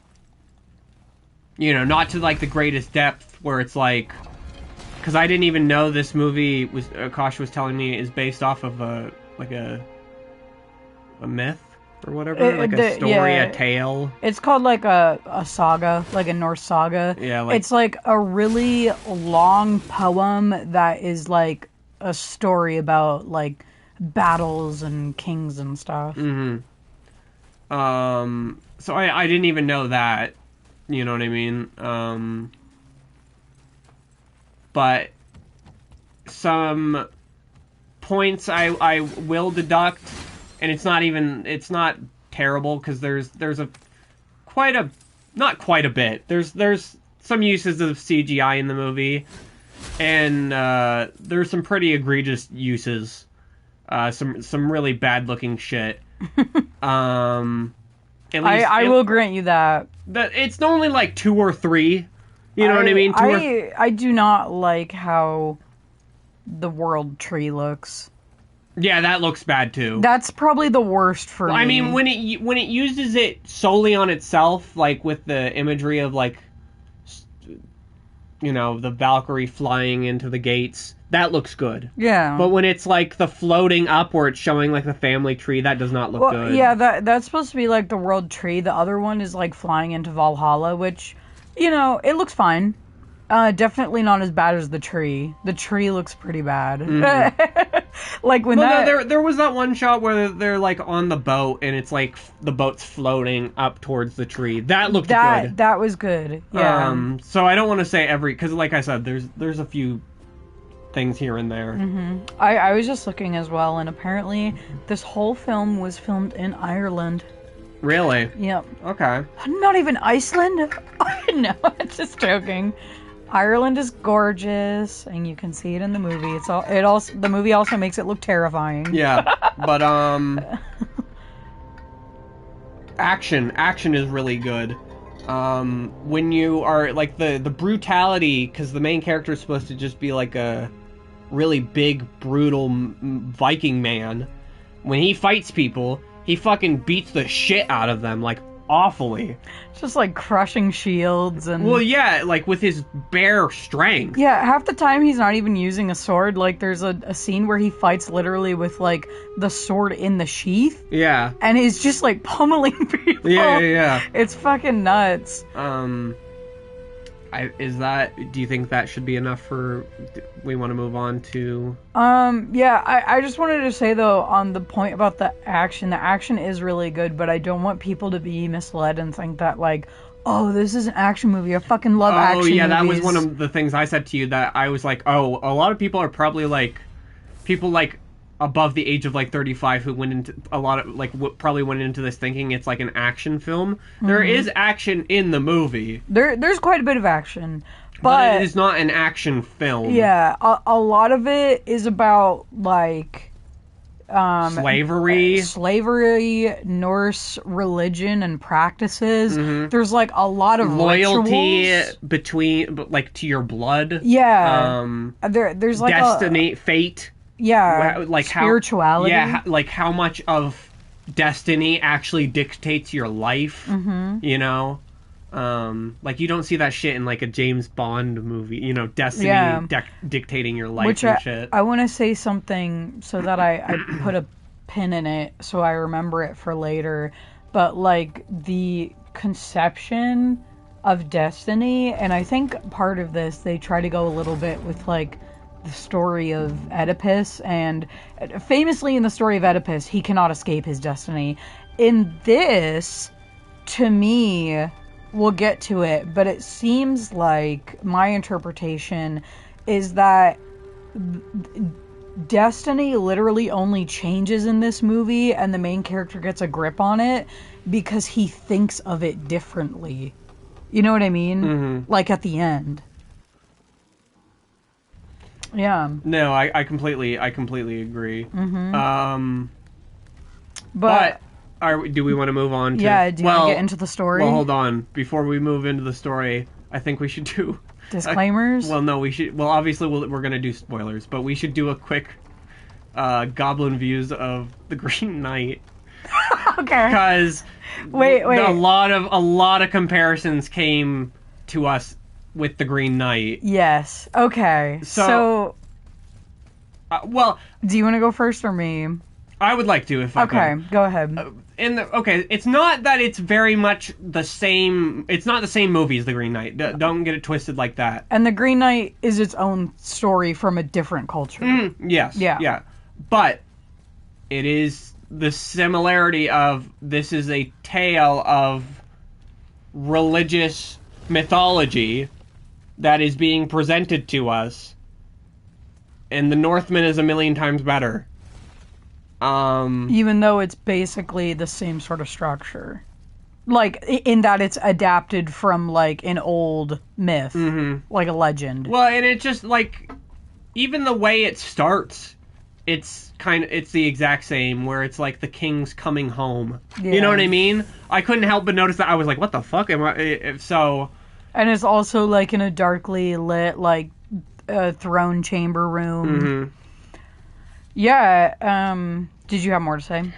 Speaker 1: know, not to, like, the greatest depth where it's like, because I didn't even know this movie was, Akasha was telling me, is based off of a myth or whatever, like a story, a tale.
Speaker 2: It's called like a saga, like a Norse saga.
Speaker 1: Yeah, like,
Speaker 2: it's like a really long poem that is like a story about like battles and kings and stuff.
Speaker 1: So I didn't even know that. You know what I mean? But some points I will deduct, and it's not terrible, because there's not quite a bit. There's some uses of CGI in the movie, and there's some pretty egregious uses. Some really bad looking shit. At least
Speaker 2: I will grant you that.
Speaker 1: It's only like 2 or 3. You know what I mean?
Speaker 2: I do not like how the world tree looks.
Speaker 1: Yeah, that looks bad too.
Speaker 2: That's probably the worst for me.
Speaker 1: I mean, when it uses it solely on itself, like with the imagery of like, you know, the Valkyrie flying into the gates, that looks good.
Speaker 2: Yeah.
Speaker 1: But when it's like the floating up where it's showing like the family tree, that does not look good.
Speaker 2: Yeah, that's supposed to be like the world tree. The other one is like flying into Valhalla, which, you know, it looks fine. Definitely not as bad as the tree. The tree looks pretty bad. Like when
Speaker 1: there was that one shot where they're like on the boat and it's like the boat's floating up towards the tree. That looked good.
Speaker 2: That was good. Yeah.
Speaker 1: So I don't want to say because like I said, there's a few things here and there.
Speaker 2: Mm-hmm. I was just looking as well, and apparently this whole film was filmed in Ireland.
Speaker 1: Really?
Speaker 2: Yep.
Speaker 1: Okay.
Speaker 2: Not even Iceland? No, I'm just joking. Ireland is gorgeous, and you can see it in the movie. The movie also makes it look terrifying.
Speaker 1: Yeah, but action is really good. When you are like the brutality, because the main character is supposed to just be like a really big, brutal Viking man. When he fights people, he fucking beats the shit out of them, like awfully.
Speaker 2: Just like crushing shields and...
Speaker 1: Well, yeah, like with his bare strength.
Speaker 2: Yeah, half the time he's not even using a sword. Like there's a scene where he fights literally with like the sword in the sheath.
Speaker 1: Yeah.
Speaker 2: And he's just like pummeling people.
Speaker 1: Yeah.
Speaker 2: It's fucking nuts.
Speaker 1: Do you think that should be enough for... We want to move on to...
Speaker 2: Yeah, I just wanted to say, though, on the point about the action is really good, but I don't want people to be misled and think that, like, oh, this is an action movie. I fucking love action movies. Oh, yeah,
Speaker 1: that was one of the things I said to you, that I was like, oh, a lot of people are probably, like... People, like, above the age of, like, 35 who went into... A lot of, like, probably went into this thinking it's, like, an action film. Mm-hmm. There is action in the movie.
Speaker 2: There's quite a bit of action. But
Speaker 1: it is not an action film.
Speaker 2: Yeah, a lot of it is about, like...
Speaker 1: Slavery,
Speaker 2: Norse religion and practices.
Speaker 1: Mm-hmm.
Speaker 2: There's, like, a lot of
Speaker 1: loyalty
Speaker 2: rituals.
Speaker 1: to your blood.
Speaker 2: Yeah. There's, like,
Speaker 1: destiny, fate.
Speaker 2: Yeah,
Speaker 1: like
Speaker 2: spirituality.
Speaker 1: Like how much of destiny actually dictates your life, you know? Like you don't see that shit in like a James Bond movie, you know, destiny dictating your life and shit.
Speaker 2: I want to say something so that I put a pin in it so I remember it for later, but like the conception of destiny, and I think part of this, they try to go a little bit with like the story of Oedipus, and famously in the story of Oedipus, he cannot escape his destiny. In this, to me, we'll get to it, but it seems like my interpretation is that destiny literally only changes in this movie, and the main character gets a grip on it because he thinks of it differently. You know what I mean? Mm-hmm. Like at the end. Yeah.
Speaker 1: No, I completely agree.
Speaker 2: Mm-hmm.
Speaker 1: But do we want to move on to...
Speaker 2: Yeah, do you want to get into the story?
Speaker 1: Well, hold on. Before we move into the story, I think we should do...
Speaker 2: Disclaimers?
Speaker 1: No, we should... Well, obviously we're going to do spoilers, but we should do a quick Goblin views of the Green Knight.
Speaker 2: Okay.
Speaker 1: Because...
Speaker 2: Wait.
Speaker 1: A lot of comparisons came to us with the Green Knight.
Speaker 2: Yes. Okay. So
Speaker 1: well...
Speaker 2: Do you want to go first or me?
Speaker 1: I would like to, if I could.
Speaker 2: Okay, go ahead.
Speaker 1: It's not that it's very much the same... It's not the same movie as The Green Knight. Don't get it twisted like that.
Speaker 2: And The Green Knight is its own story from a different culture.
Speaker 1: Yes. Yeah. But it is the similarity of... This is a tale of religious mythology that is being presented to us. And the Northman is a million times better.
Speaker 2: Even though it's basically the same sort of structure. Like, in that it's adapted from, like, an old myth.
Speaker 1: Mm-hmm.
Speaker 2: Like a legend.
Speaker 1: Well, and it just, like, even the way it starts, it's the exact same, where it's like the king's coming home.
Speaker 2: Yeah.
Speaker 1: You know what I mean? I couldn't help but notice that. I was like, what the fuck am I? So...
Speaker 2: And it's also, like, in a darkly lit, like, throne chamber room.
Speaker 1: Mm-hmm.
Speaker 2: Yeah, did you have more to say?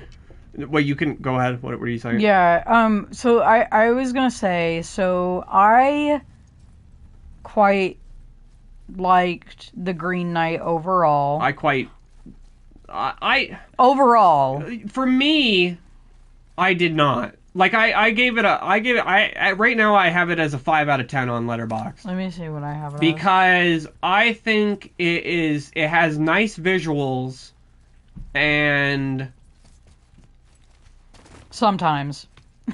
Speaker 1: Well, you can go ahead. What were you saying?
Speaker 2: Yeah, so I was gonna say, so I quite liked the Green Knight overall. Overall.
Speaker 1: For me, I did not. Like, right now I have it as a 5 out of 10 on Letterboxd.
Speaker 2: Let me see what I have it
Speaker 1: because I think it has nice visuals, and...
Speaker 2: Sometimes.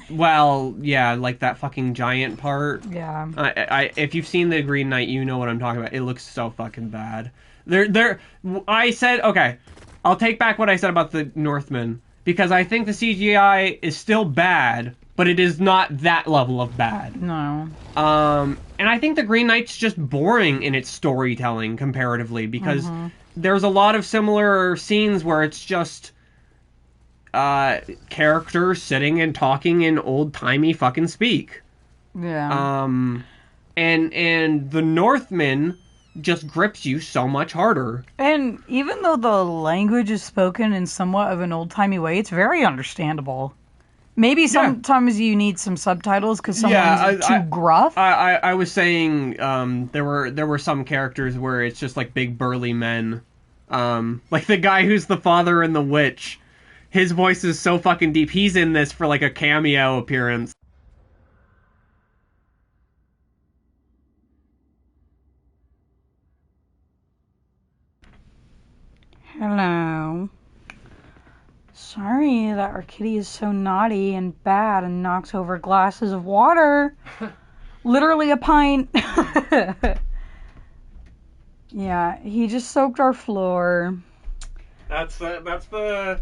Speaker 1: Well, yeah, like that fucking giant part.
Speaker 2: Yeah.
Speaker 1: If you've seen the Green Knight, you know what I'm talking about. It looks so fucking bad. I said, okay, I'll take back what I said about the Northmen, because I think the CGI is still bad, but it is not that level of bad.
Speaker 2: No.
Speaker 1: And I think the Green Knight's just boring in its storytelling comparatively, because there's a lot of similar scenes where it's just characters sitting and talking in old-timey fucking speak.
Speaker 2: Yeah.
Speaker 1: And the Northmen just grips you so much harder.
Speaker 2: And even though the language is spoken in somewhat of an old-timey way, it's very understandable. Maybe sometimes you need some subtitles because someone's too gruff.
Speaker 1: I was saying there were some characters where it's just like big burly men. Like the guy who's the father in The Witch. His voice is so fucking deep. He's in this for like a cameo appearance.
Speaker 2: Hello. Sorry that our kitty is so naughty and bad and knocks over glasses of water. Literally a pint. Yeah, he just soaked our floor.
Speaker 1: That's the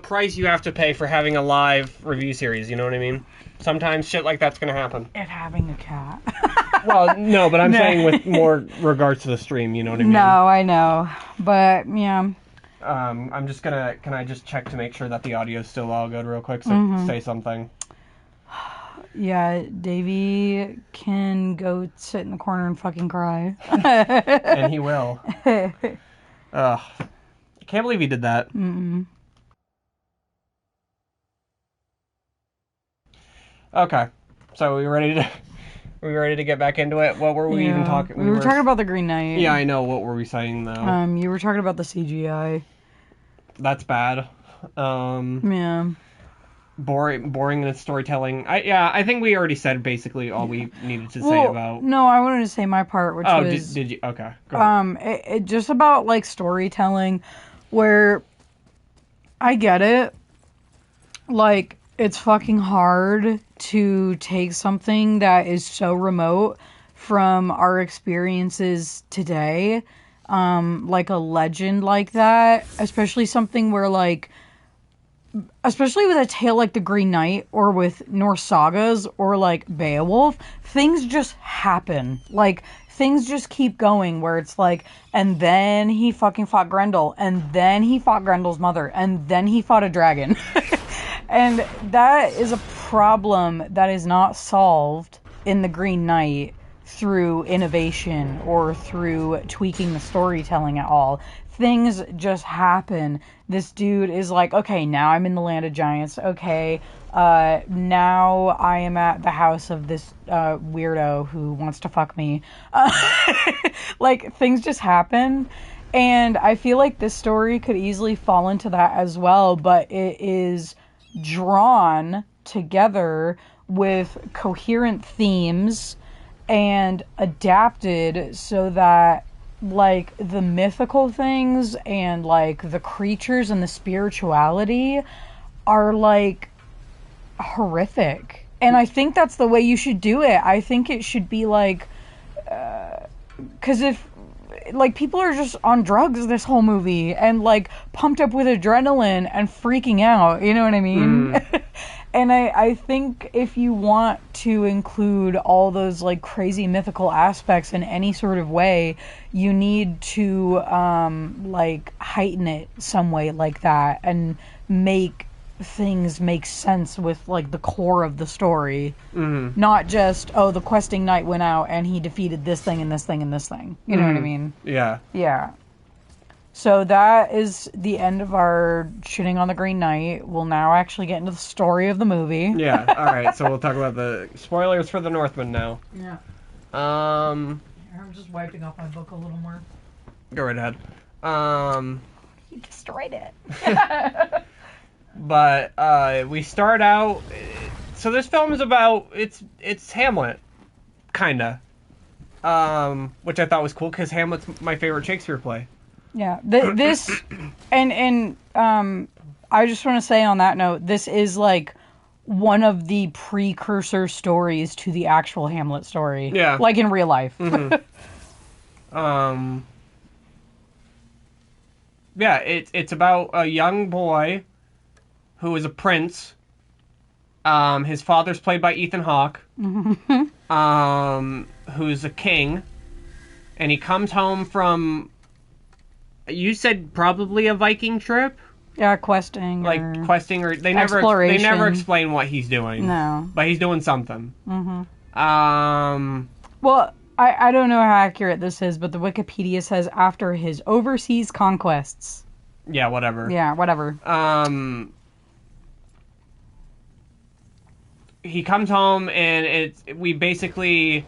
Speaker 1: price you have to pay for having a live review series, you know what I mean? Sometimes shit like that's gonna happen.
Speaker 2: And having a cat.
Speaker 1: Well, no, but I'm saying with more regards to the stream, you know what I mean?
Speaker 2: No, I know. But, yeah.
Speaker 1: I'm just gonna... Can I just check to make sure that the audio's still all good real quick? So say something.
Speaker 2: Yeah, Davey can go sit in the corner and fucking cry.
Speaker 1: And he will. Ugh. I can't believe he did that.
Speaker 2: Mm-mm.
Speaker 1: Okay. So we ready to get back into it? What were we even talking?
Speaker 2: We were talking about the Green Knight.
Speaker 1: Yeah, I know. What were we saying though?
Speaker 2: You were talking about the CGI.
Speaker 1: That's bad.
Speaker 2: Yeah.
Speaker 1: Boring in its storytelling. I think we already said basically all we needed to say about.
Speaker 2: No, I wanted to say my part, which was.
Speaker 1: Did you? Okay. Go ahead.
Speaker 2: It just about like storytelling, where I get it. Like, it's fucking hard to take something that is so remote from our experiences today, like a legend like that, especially something where like, especially with a tale like the Green Knight or with Norse sagas or like Beowulf, things just happen. Like, things just keep going where it's like, and then he fucking fought Grendel, and then he fought Grendel's mother, and then he fought a dragon. And that is a problem that is not solved in the Green Knight through innovation or through tweaking the storytelling at all. Things just happen. This dude is like, okay, now I'm in the land of giants. Okay, now I am at the house of this weirdo who wants to fuck me. Like, things just happen. And I feel like this story could easily fall into that as well, but it is drawn together with coherent themes and adapted so that like the mythical things and like the creatures and the spirituality are like horrific. And I think that's the way you should do it. I think it should be like, because like, people are just on drugs this whole movie and, like, pumped up with adrenaline and freaking out. You know what I mean? And I think if you want to include all those, like, crazy mythical aspects in any sort of way, you need to, like, heighten it some way like that and make things make sense with, like, the core of the story. Not just, oh, the questing knight went out and he defeated this thing and this thing and this thing. You know what I mean?
Speaker 1: Yeah.
Speaker 2: Yeah. So that is the end of our shitting on the Green Knight. We'll now actually get into the story of the movie.
Speaker 1: Yeah, alright, so we'll talk about the spoilers for the Northmen now.
Speaker 2: Yeah.
Speaker 1: I'm
Speaker 2: just wiping off my book a little more.
Speaker 1: Go right ahead.
Speaker 2: You destroyed it.
Speaker 1: But we start out. So this film is about it's Hamlet, kinda. Which I thought was cool because Hamlet's my favorite Shakespeare play.
Speaker 2: Yeah, this and I just want to say on that note, this is like one of the precursor stories to the actual Hamlet story.
Speaker 1: Yeah,
Speaker 2: like in real life.
Speaker 1: Yeah, it's about a young boy who is a prince. His father's played by Ethan Hawke. Who's a king, and he comes home from. You said probably a Viking trip?
Speaker 2: Yeah, questing.
Speaker 1: Like questing, or they never explain what he's doing.
Speaker 2: No,
Speaker 1: but he's doing something.
Speaker 2: Well, I don't know how accurate this is, but the Wikipedia says after his overseas conquests.
Speaker 1: Yeah, whatever.
Speaker 2: Yeah, whatever.
Speaker 1: He comes home and we basically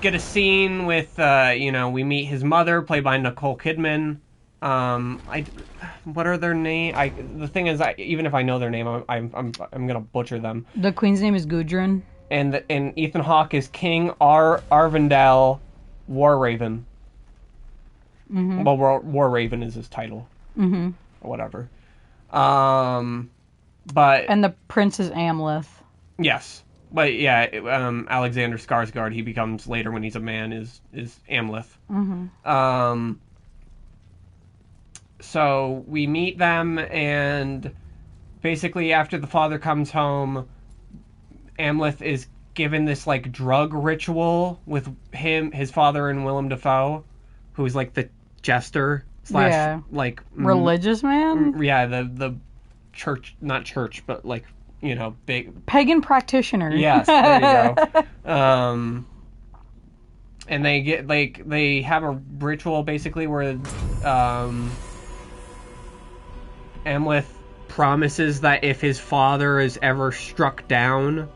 Speaker 1: get a scene with we meet his mother, played by Nicole Kidman. What are their name? The thing is, even if I know their name, I'm gonna butcher them.
Speaker 2: The queen's name is Gudrun.
Speaker 1: And Ethan Hawke is King Arvindale Warraven. Well, Warraven is his title. Or whatever. But
Speaker 2: and the prince is Amleth. Yes.
Speaker 1: But yeah, Alexander Skarsgård, he becomes later when he's a man, is Amleth. So we meet them, and basically after the father comes home, Amleth is given this like drug ritual with his father, and Willem Dafoe, who's like the jester slash like
Speaker 2: religious man.
Speaker 1: Yeah, the church, not church, but like, big
Speaker 2: pagan practitioner.
Speaker 1: Yes, there you go. And they have a ritual basically where Amleth promises that if his father is ever struck down,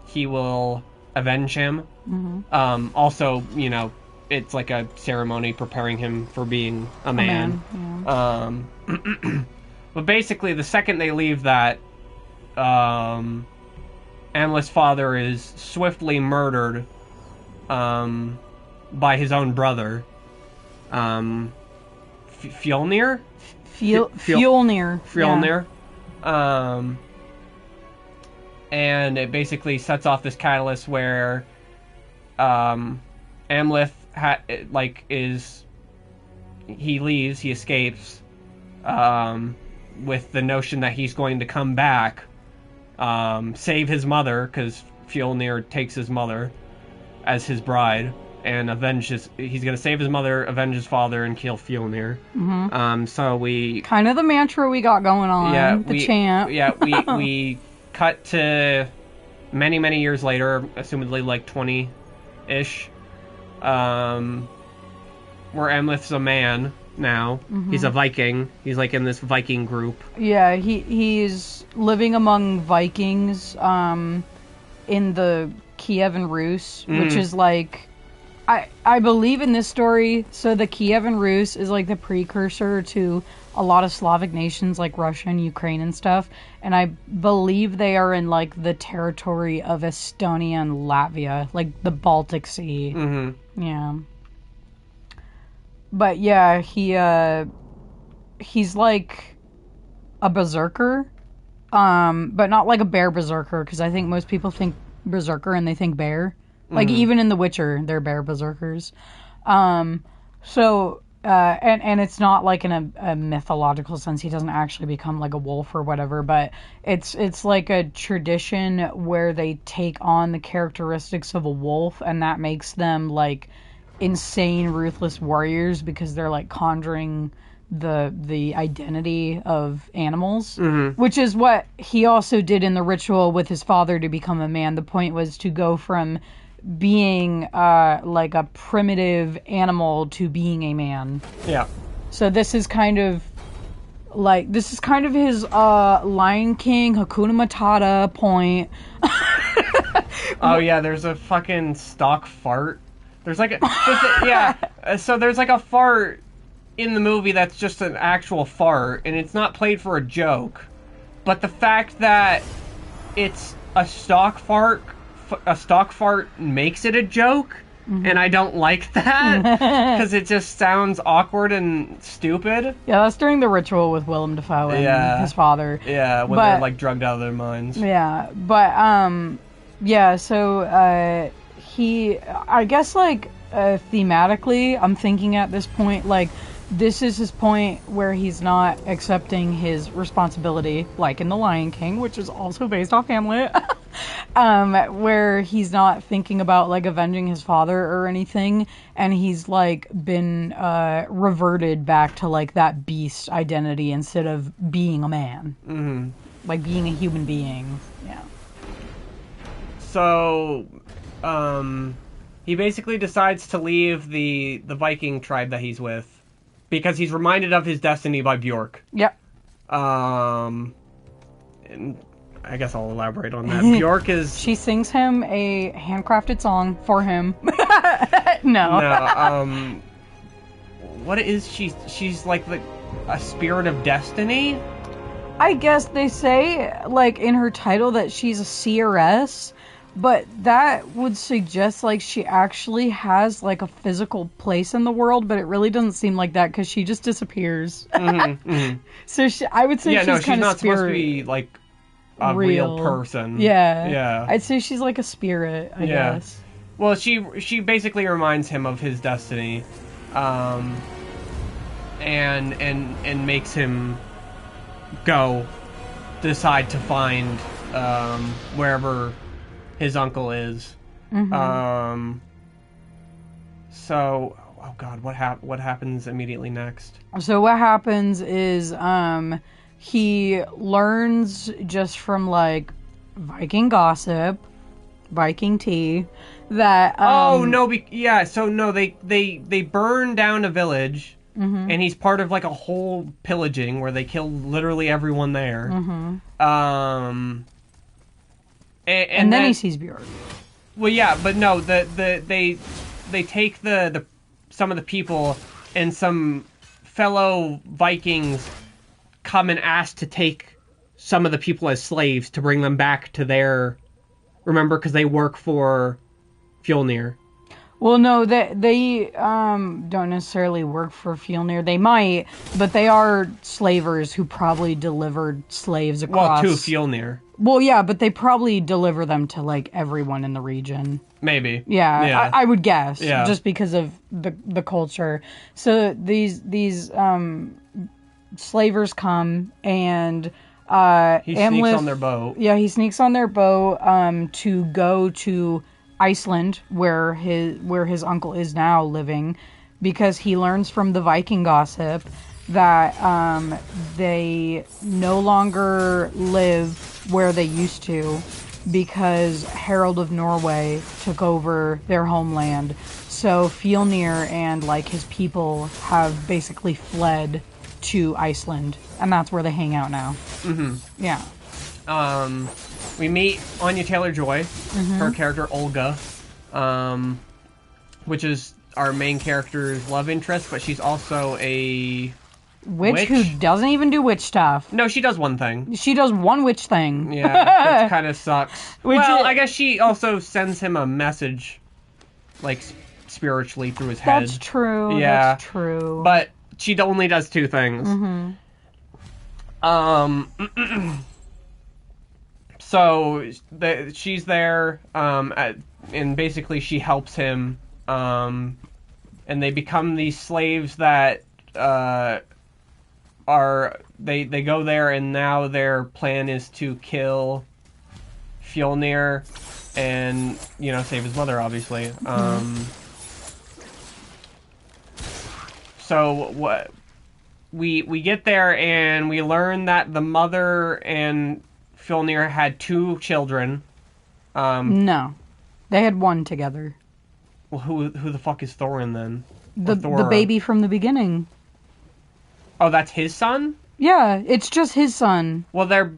Speaker 1: he will avenge him. Also, it's like a ceremony preparing him for being a man. But basically, the second they leave that, Amleth's father is swiftly murdered by his own brother, Fjolnir? Fjolnir. And it basically sets off this catalyst where Amleth he escapes with the notion that he's going to come back, save his mother, because Fjolnir takes his mother as his bride, and he's going to save his mother, avenge his father, and kill Fjolnir. So we...
Speaker 2: kind of the mantra we got going on, chant.
Speaker 1: Yeah, we cut to many, many years later, assumedly like 20-ish, where Amleth's a man now. He's a Viking. He's like in this Viking group.
Speaker 2: Yeah, he's living among Vikings in the Kievan Rus, which is like... I believe in this story, so the Kievan Rus is like the precursor to a lot of Slavic nations like Russia and Ukraine and stuff, and I believe they are in like the territory of Estonia and Latvia, like the Baltic Sea. Yeah. But yeah, he's like a berserker, but not like a bear berserker, because I think most people think berserker and they think bear. Like, even in The Witcher, they're bear berserkers. And it's not like in a mythological sense. He doesn't actually become like a wolf or whatever, but it's like a tradition where they take on the characteristics of a wolf, and that makes them like insane, ruthless warriors because they're like conjuring the identity of animals, which is what he also did in the ritual with his father to become a man. The point was to go from being like a primitive animal to being a man.
Speaker 1: Yeah.
Speaker 2: So this is kind of his Lion King Hakuna Matata point.
Speaker 1: Oh yeah, there's a fucking stock fart. There's like so there's like a fart in the movie that's just an actual fart, and it's not played for a joke. But the fact that it's a stock fart makes it a joke, and I don't like that because it just sounds awkward and stupid.
Speaker 2: Yeah, that's during the ritual with Willem Dafoe and his father.
Speaker 1: Yeah, when they're like drugged out of their minds.
Speaker 2: Yeah, but so he, I guess, like thematically, I'm thinking at this point, like, this is his point where he's not accepting his responsibility, like in The Lion King, which is also based off Hamlet, where he's not thinking about like avenging his father or anything, and he's like been reverted back to like that beast identity instead of being a man, like being a human being. Yeah.
Speaker 1: So, he basically decides to leave the Viking tribe that he's with, because he's reminded of his destiny by Bjork.
Speaker 2: Yep.
Speaker 1: And I guess I'll elaborate on that. Bjork is...
Speaker 2: She sings him a handcrafted song for him. No.
Speaker 1: What is she? She's like a spirit of destiny?
Speaker 2: I guess they say, like, in her title that she's a seeress, but that would suggest, like, she actually has, like, a physical place in the world, but it really doesn't seem like that, because she just disappears. So I would say she's kind of
Speaker 1: she's not supposed to be, like, a real person.
Speaker 2: Yeah. I'd say she's like a spirit, I guess.
Speaker 1: Well, she basically reminds him of his destiny, and makes him decide to find wherever his uncle is. So, oh god, what happens immediately next?
Speaker 2: So what happens is he learns just from like Viking gossip, Viking tea, that they burn down a village, and he's part of like a whole pillaging where they kill literally everyone there. And then he sees Bjork.
Speaker 1: Well, yeah, but no, they take some of the people, and some fellow Vikings come and ask to take some of the people as slaves to bring them back to their... Remember, because they work for Fjolnir.
Speaker 2: Well, no, they don't necessarily work for Fjolnir. They might, but they are slavers who probably delivered slaves across...
Speaker 1: Well, to Fjolnir.
Speaker 2: Well, yeah, but they probably deliver them to, like, everyone in the region.
Speaker 1: Maybe.
Speaker 2: Yeah. I would guess. Yeah. Just because of the culture. So these slavers come, and
Speaker 1: he sneaks on their boat.
Speaker 2: Yeah, he sneaks on their boat to go to Iceland, where his uncle is now living, because he learns from the Viking gossip that they no longer live where they used to, because Harold of Norway took over their homeland. So Fjolnir and like his people have basically fled to Iceland, and that's where they hang out now. Yeah.
Speaker 1: We meet Anya Taylor-Joy, her character Olga, which is our main character's love interest, but she's also a
Speaker 2: witch who doesn't even do witch stuff.
Speaker 1: No, she does one thing.
Speaker 2: She does one witch thing.
Speaker 1: Yeah, which kind of sucks. I guess she also sends him a message, like, spiritually through his head.
Speaker 2: That's true. Yeah. That's true.
Speaker 1: But she only does two things. So she's there. basically she helps him, and they become these slaves that they go there, and now their plan is to kill Fjolnir and save his mother, obviously. So what we get there and we learn that the mother and Fjolnir had 2 children.
Speaker 2: No, they had 1 together.
Speaker 1: Well, who the fuck is Thorin then?
Speaker 2: The baby from the beginning.
Speaker 1: Oh, that's his son?
Speaker 2: Yeah, it's just his son.
Speaker 1: Well, they're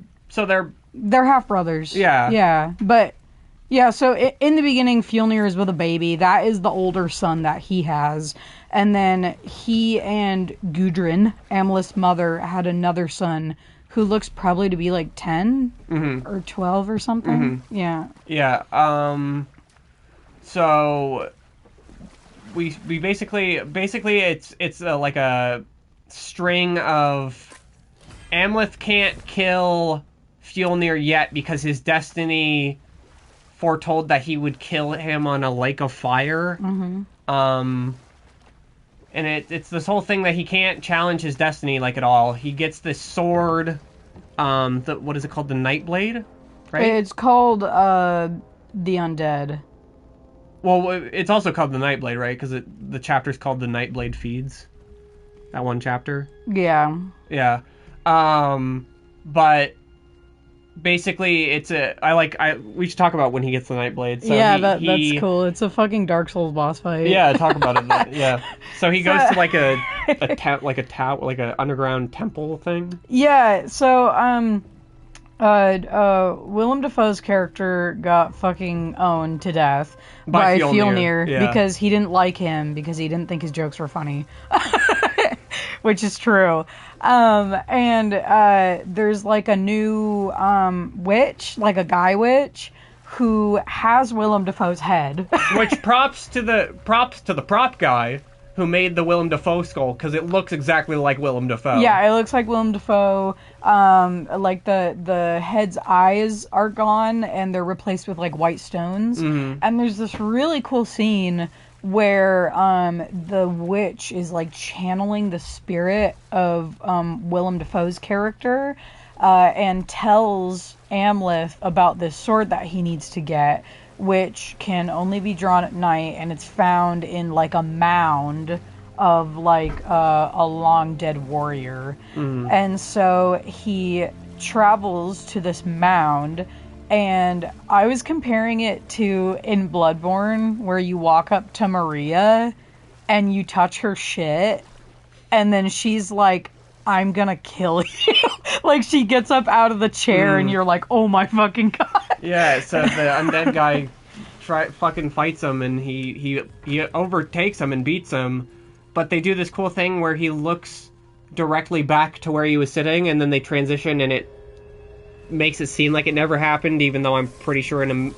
Speaker 2: half brothers.
Speaker 1: Yeah.
Speaker 2: Yeah, but yeah. So in the beginning, Fjolnir is with a baby. That is the older son that he has, and then he and Gudrun, Amleth's mother, had another son who looks probably to be like 10 or 12 or something. Yeah.
Speaker 1: Yeah. So we basically it's like a string of Amleth can't kill Fjolnir yet because his destiny foretold that he would kill him on a lake of fire. And it's this whole thing that he can't challenge his destiny like at all. He gets this sword, what is it called? The Nightblade, right?
Speaker 2: It's called the Undead.
Speaker 1: Well, it's also called the Nightblade, right? Because the chapter's called The Nightblade Feeds. That one chapter.
Speaker 2: Yeah.
Speaker 1: Yeah. But basically, we should talk about when he gets the Nightblade. So
Speaker 2: yeah, that's cool. It's a fucking Dark Souls boss fight.
Speaker 1: Yeah, talk about it. Yeah. So he goes to like a underground temple thing.
Speaker 2: Yeah. So Willem Dafoe's character got fucking owned to death by Fjolnir because he didn't like him because he didn't think his jokes were funny. Which is true. And there's like a new witch, like a guy witch, who has Willem Dafoe's head.
Speaker 1: Which props to the prop guy who made the Willem Dafoe skull, because it looks exactly like Willem Dafoe.
Speaker 2: Yeah, it looks like Willem Dafoe. Like the head's eyes are gone and they're replaced with like white stones. And there's this really cool scene where the witch is like channeling the spirit of Willem Dafoe's character and tells Amleth about this sword that he needs to get, which can only be drawn at night, and it's found in like a mound of like a long dead warrior. And so he travels to this mound. And I was comparing it to in Bloodborne, where you walk up to Maria and you touch her shit, and then she's like, I'm gonna kill you. Like, she gets up out of the chair and you're like, oh my fucking god.
Speaker 1: Yeah, so the undead guy fucking fights him, and he overtakes him and beats him, but they do this cool thing where he looks directly back to where he was sitting, and then they transition, and it makes it seem like it never happened, even though I'm pretty sure in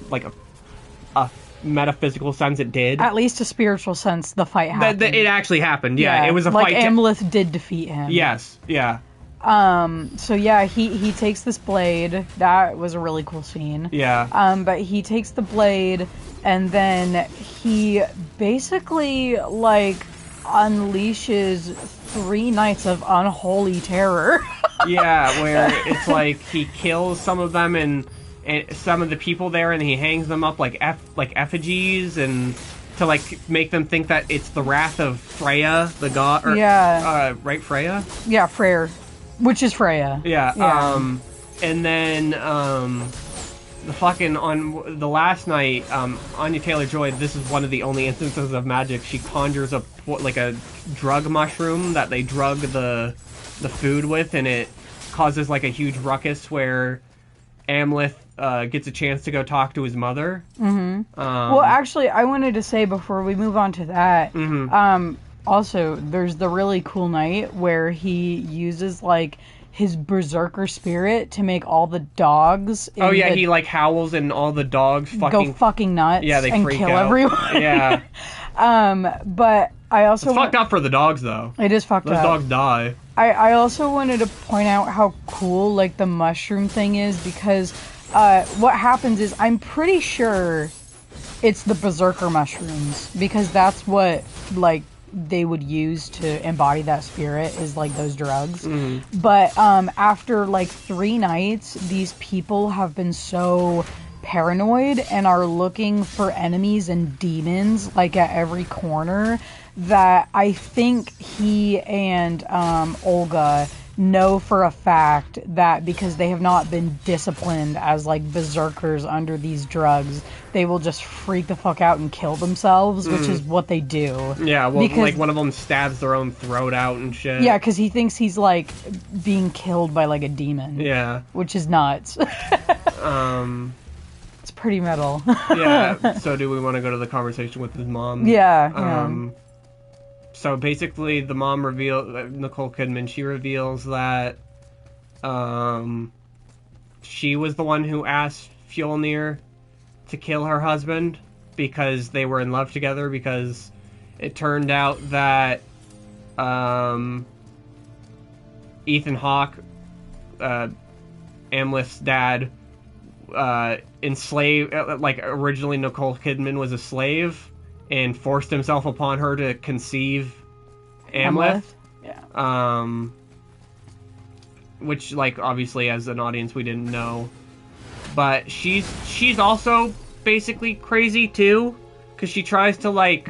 Speaker 1: a metaphysical sense it did.
Speaker 2: At least a spiritual sense, the fight happened.
Speaker 1: It actually happened. Yeah, it was a fight.
Speaker 2: Like Amleth did defeat him.
Speaker 1: Yes. Yeah.
Speaker 2: So yeah, he takes this blade. That was a really cool scene.
Speaker 1: Yeah.
Speaker 2: But he takes the blade, and then he basically like unleashes 3 nights of unholy terror.
Speaker 1: Yeah, where it's like he kills some of them and some of the people there, and he hangs them up like effigies, and to like make them think that it's the wrath of Freya, the god. Right, Freya.
Speaker 2: Yeah, Freyr, which is Freya.
Speaker 1: Yeah. And then the fucking on the last night, Anya Taylor-Joy. This is one of the only instances of magic. She conjures a drug mushroom that they drug the food with, and it causes like a huge ruckus where Amleth gets a chance to go talk to his mother. Well, actually, I wanted to say before we move on to that,
Speaker 2: also there's the really cool night where he uses like his berserker spirit to make all the dogs.
Speaker 1: He like howls and all the dogs
Speaker 2: go fucking nuts.
Speaker 1: Yeah, they
Speaker 2: and
Speaker 1: freak
Speaker 2: kill
Speaker 1: out.
Speaker 2: everyone.
Speaker 1: Yeah.
Speaker 2: But I also
Speaker 1: it's fucked up for the dogs though.
Speaker 2: It is fucked up.
Speaker 1: Those dogs die.
Speaker 2: I also wanted to point out how cool like the mushroom thing is, because what happens is I'm pretty sure it's the berserker mushrooms, because that's what, like, they would use to embody that spirit, is like those drugs. But after like 3 nights, these people have been so paranoid and are looking for enemies and demons like at every corner that I think he and Olga know for a fact that because they have not been disciplined as like berserkers under these drugs, they will just freak the fuck out and kill themselves, which is what they do.
Speaker 1: Yeah, well, because, like, one of them stabs their own throat out and shit.
Speaker 2: Yeah, because he thinks he's like being killed by like a demon.
Speaker 1: Yeah.
Speaker 2: Which is nuts. It's pretty metal.
Speaker 1: Yeah, so do we want to go to the conversation with his mom?
Speaker 2: Yeah.
Speaker 1: So basically, the mom Nicole Kidman, she reveals that she was the one who asked Fjolnir to kill her husband because they were in love together, because it turned out that Ethan Hawke, Amleth's dad, enslaved, like, originally Nicole Kidman was a slave and forced himself upon her to conceive Amleth.
Speaker 2: Yeah.
Speaker 1: Which, like, obviously as an audience we didn't know. But she's also basically crazy too, because she tries to, like,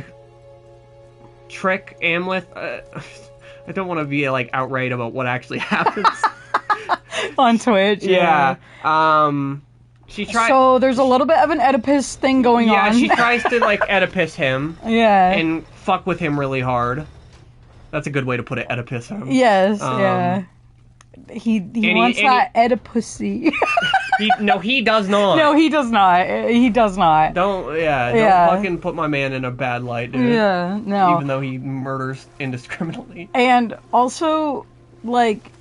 Speaker 1: trick Amleth. I don't want to be, like, outright about what actually happens.
Speaker 2: On Twitch, yeah. So there's a little bit of an Oedipus thing going on.
Speaker 1: Yeah, she tries to, like, Oedipus him.
Speaker 2: Yeah.
Speaker 1: And fuck with him really hard. That's a good way to put it, Oedipus him.
Speaker 2: Yes, yeah. He wants that Oedipusy.
Speaker 1: No, he does not.
Speaker 2: No, he does not. He does not.
Speaker 1: Don't fucking put my man in a bad light, dude.
Speaker 2: Yeah, no.
Speaker 1: Even though he murders indiscriminately.
Speaker 2: And also, like,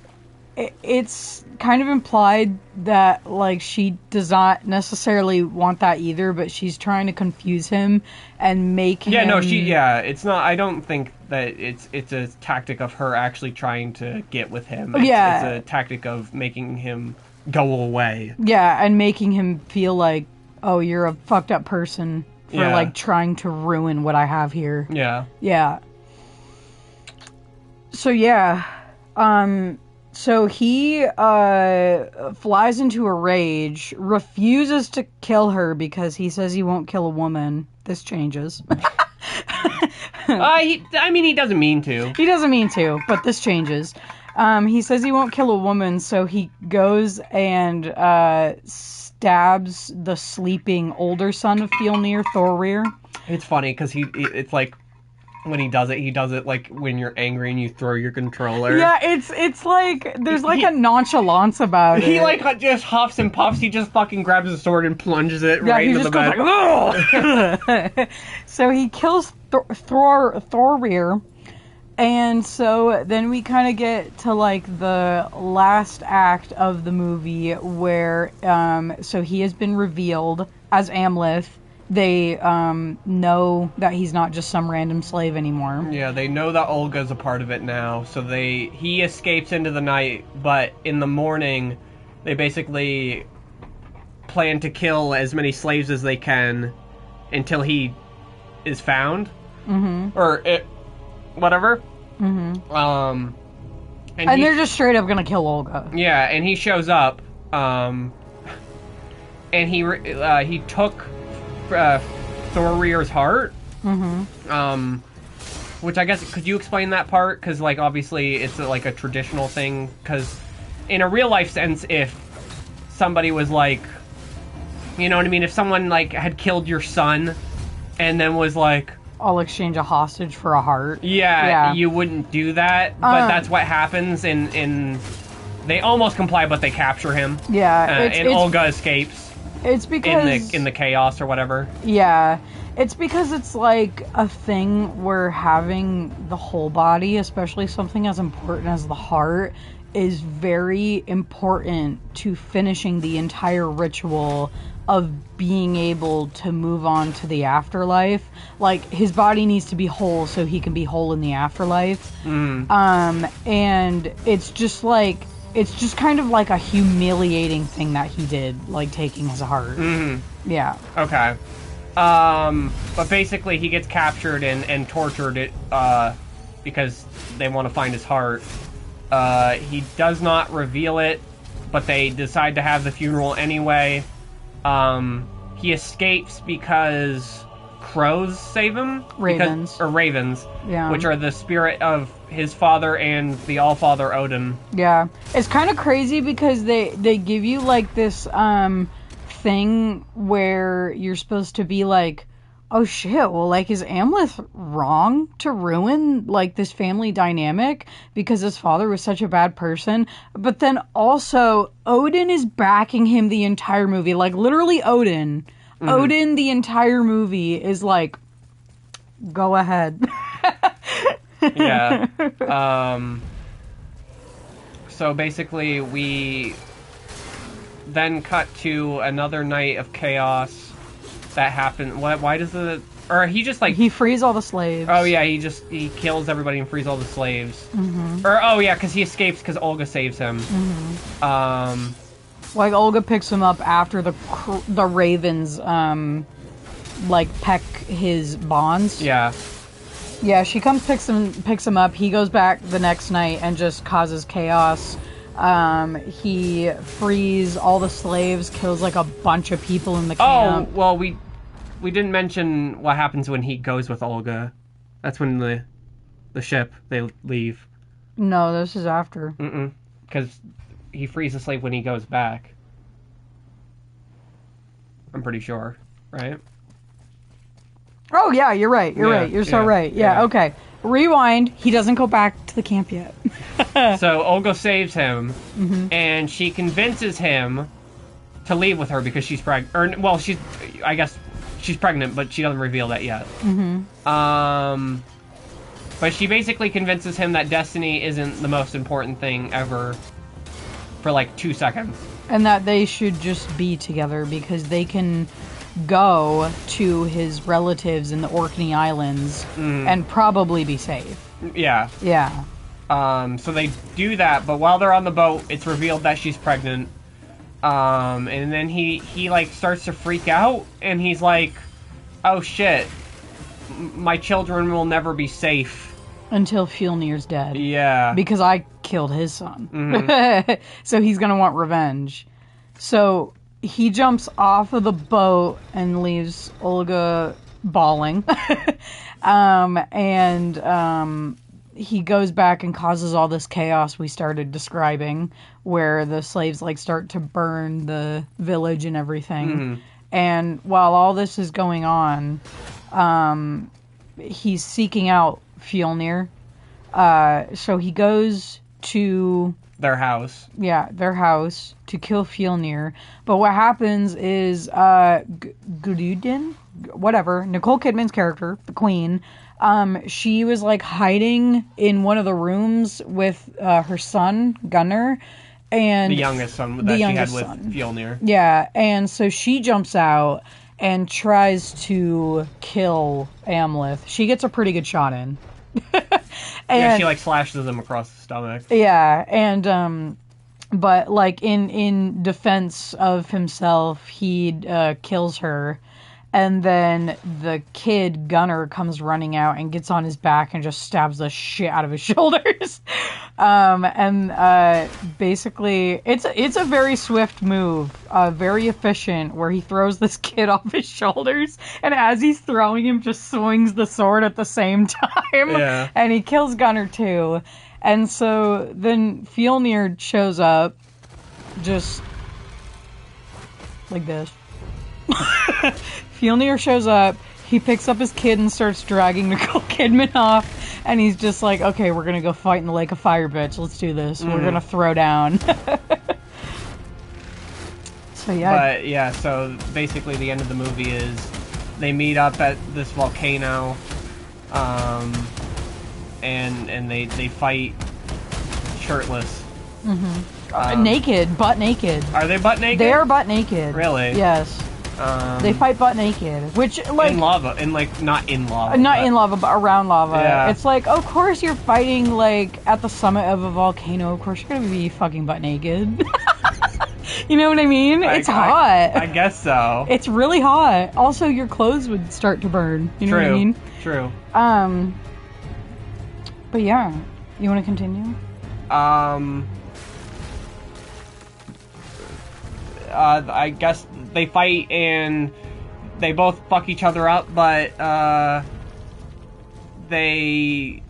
Speaker 2: it's kind of implied that, like, she does not necessarily want that either, but she's trying to confuse him and make him...
Speaker 1: it's not, I don't think that it's a tactic of her actually trying to get with him. It's a tactic of making him go away. Yeah,
Speaker 2: and making him feel like, oh, you're a fucked up person for, like, trying to ruin what I have here.
Speaker 1: Yeah.
Speaker 2: Yeah. So, yeah. So he flies into a rage, refuses to kill her because he says he won't kill a woman. This changes.
Speaker 1: He doesn't mean to.
Speaker 2: He doesn't mean to, but this changes. He says he won't kill a woman, so he goes and stabs the sleeping older son of Fjolnir, Thorir.
Speaker 1: It's funny because it's like, when he does it like when you're angry and you throw your controller.
Speaker 2: Yeah, it's like there's like a nonchalance about it.
Speaker 1: He like just huffs and puffs. He just fucking grabs his sword and plunges it right into the back.
Speaker 2: Like, so he kills Thorir, and so then we kind of get to like the last act of the movie where so he has been revealed as Amleth. They know that he's not just some random slave anymore.
Speaker 1: Yeah, they know that Olga's a part of it now, so he escapes into the night, but in the morning, they basically plan to kill as many slaves as they can until he is found. Mm-hmm. Or whatever. Mm-hmm. And
Speaker 2: they're just straight up gonna kill Olga.
Speaker 1: Yeah, and he shows up, and he took Thorir's heart. Mm-hmm. Which I guess, could you explain that part? Because, like, obviously it's like a traditional thing. Because in a real life sense, if somebody was like, you know what I mean? If someone like had killed your son and then was like,
Speaker 2: I'll exchange a hostage for a heart.
Speaker 1: Yeah. You wouldn't do that. But that's what happens in they almost comply, but they capture him.
Speaker 2: Yeah.
Speaker 1: Olga escapes.
Speaker 2: It's because...
Speaker 1: In the chaos or whatever.
Speaker 2: Yeah. It's because it's like a thing where having the whole body, especially something as important as the heart, is very important to finishing the entire ritual of being able to move on to the afterlife. Like, his body needs to be whole so he can be whole in the afterlife. And it's just like... It's just kind of like a humiliating thing that he did, like taking his heart. Mm-hmm. Yeah.
Speaker 1: Okay. But basically, he gets captured and tortured because they want to find his heart. He does not reveal it, but they decide to have the funeral anyway. He escapes because crows save him.
Speaker 2: Ravens.
Speaker 1: Ravens.
Speaker 2: Yeah.
Speaker 1: Which are the spirit of his father and the Allfather Odin.
Speaker 2: Yeah. It's kind of crazy because they give you, like, this, thing where you're supposed to be like, oh shit, well, like, is Amleth wrong to ruin, like, this family dynamic because his father was such a bad person? But then also, Odin is backing him the entire movie. Like, literally Odin. Mm-hmm. Odin, the entire movie, is like, go ahead.
Speaker 1: Yeah. So basically, we then cut to another night of chaos that happened. Why does or he just, like...
Speaker 2: He frees all the slaves.
Speaker 1: Oh, yeah, he kills everybody and frees all the slaves.
Speaker 2: Mm-hmm.
Speaker 1: Or, oh, yeah, because he escapes because Olga saves him.
Speaker 2: Mm-hmm. Like, Olga picks him up after the ravens, like, peck his bonds.
Speaker 1: Yeah.
Speaker 2: Yeah, she comes, picks him up. He goes back the next night and just causes chaos. He frees all the slaves, kills like a bunch of people in the camp.
Speaker 1: Oh, well, we didn't mention what happens when he goes with Olga. That's when the ship, they leave.
Speaker 2: No, this is after.
Speaker 1: Because he frees the slave when he goes back. I'm pretty sure, right?
Speaker 2: Oh, yeah, you're right. You're right. You're so right. Yeah, okay. Rewind. He doesn't go back to the camp yet.
Speaker 1: So Olga saves him, and she convinces him to leave with her because she's pregnant. Well, I guess she's pregnant, but she doesn't reveal that yet. But she basically convinces him that destiny isn't the most important thing ever for like 2 seconds.
Speaker 2: And that they should just be together because they can go to his relatives in the Orkney Islands and probably be safe.
Speaker 1: Yeah.
Speaker 2: Yeah.
Speaker 1: So they do that, but while they're on the boat, it's revealed that she's pregnant. And then he like starts to freak out, and he's like, oh shit, my children will never be safe.
Speaker 2: Until Fjolnir's dead.
Speaker 1: Yeah.
Speaker 2: Because I killed his son. So he's gonna want revenge. So he jumps off of the boat and leaves Olga bawling. He goes back and causes all this chaos we started describing, where the slaves like start to burn the village and everything. And while all this is going on, he's seeking out Fjolnir. So he goes to
Speaker 1: their house.
Speaker 2: Yeah, their house to kill Fjolnir. But what happens is Gudrun, whatever, Nicole Kidman's character, the queen, she was like hiding in one of the rooms with her son, Gunnar, and
Speaker 1: the youngest son that she had with Fjolnir.
Speaker 2: Yeah, and so she jumps out and tries to kill Amleth. She gets a pretty good shot in.
Speaker 1: Yeah, she like slashes him across the stomach.
Speaker 2: Yeah, and but like in defense of himself, he kills her. And then the kid, Gunnar, comes running out and gets on his back and just stabs the shit out of his shoulders. Basically, it's a very swift move, very efficient, where he throws this kid off his shoulders, and as he's throwing him, just swings the sword at the same time.
Speaker 1: Yeah.
Speaker 2: And he kills Gunnar too. And so then Fjolnir shows up, just like this. Fjolnir shows up, he picks up his kid and starts dragging Nicole Kidman off, and he's just like, okay, we're gonna go fight in the Lake of Fire, bitch, let's do this, we're gonna throw down. So yeah.
Speaker 1: But yeah, so basically the end of the movie is they meet up at this volcano, and they fight shirtless.
Speaker 2: Naked, butt naked.
Speaker 1: Are they butt naked?
Speaker 2: They are butt naked.
Speaker 1: Really?
Speaker 2: Yes. They fight butt naked, which like
Speaker 1: in lava, in like not in lava,
Speaker 2: in lava, but around lava.
Speaker 1: Yeah.
Speaker 2: It's like, of course you're fighting like at the summit of a volcano. Of course you're gonna be fucking butt naked. You know what I mean? It's hot.
Speaker 1: I guess so.
Speaker 2: It's really hot. Also, your clothes would start to burn. You know what I mean?
Speaker 1: True.
Speaker 2: But yeah, you want to continue?
Speaker 1: I guess they fight and they both fuck each other up, but they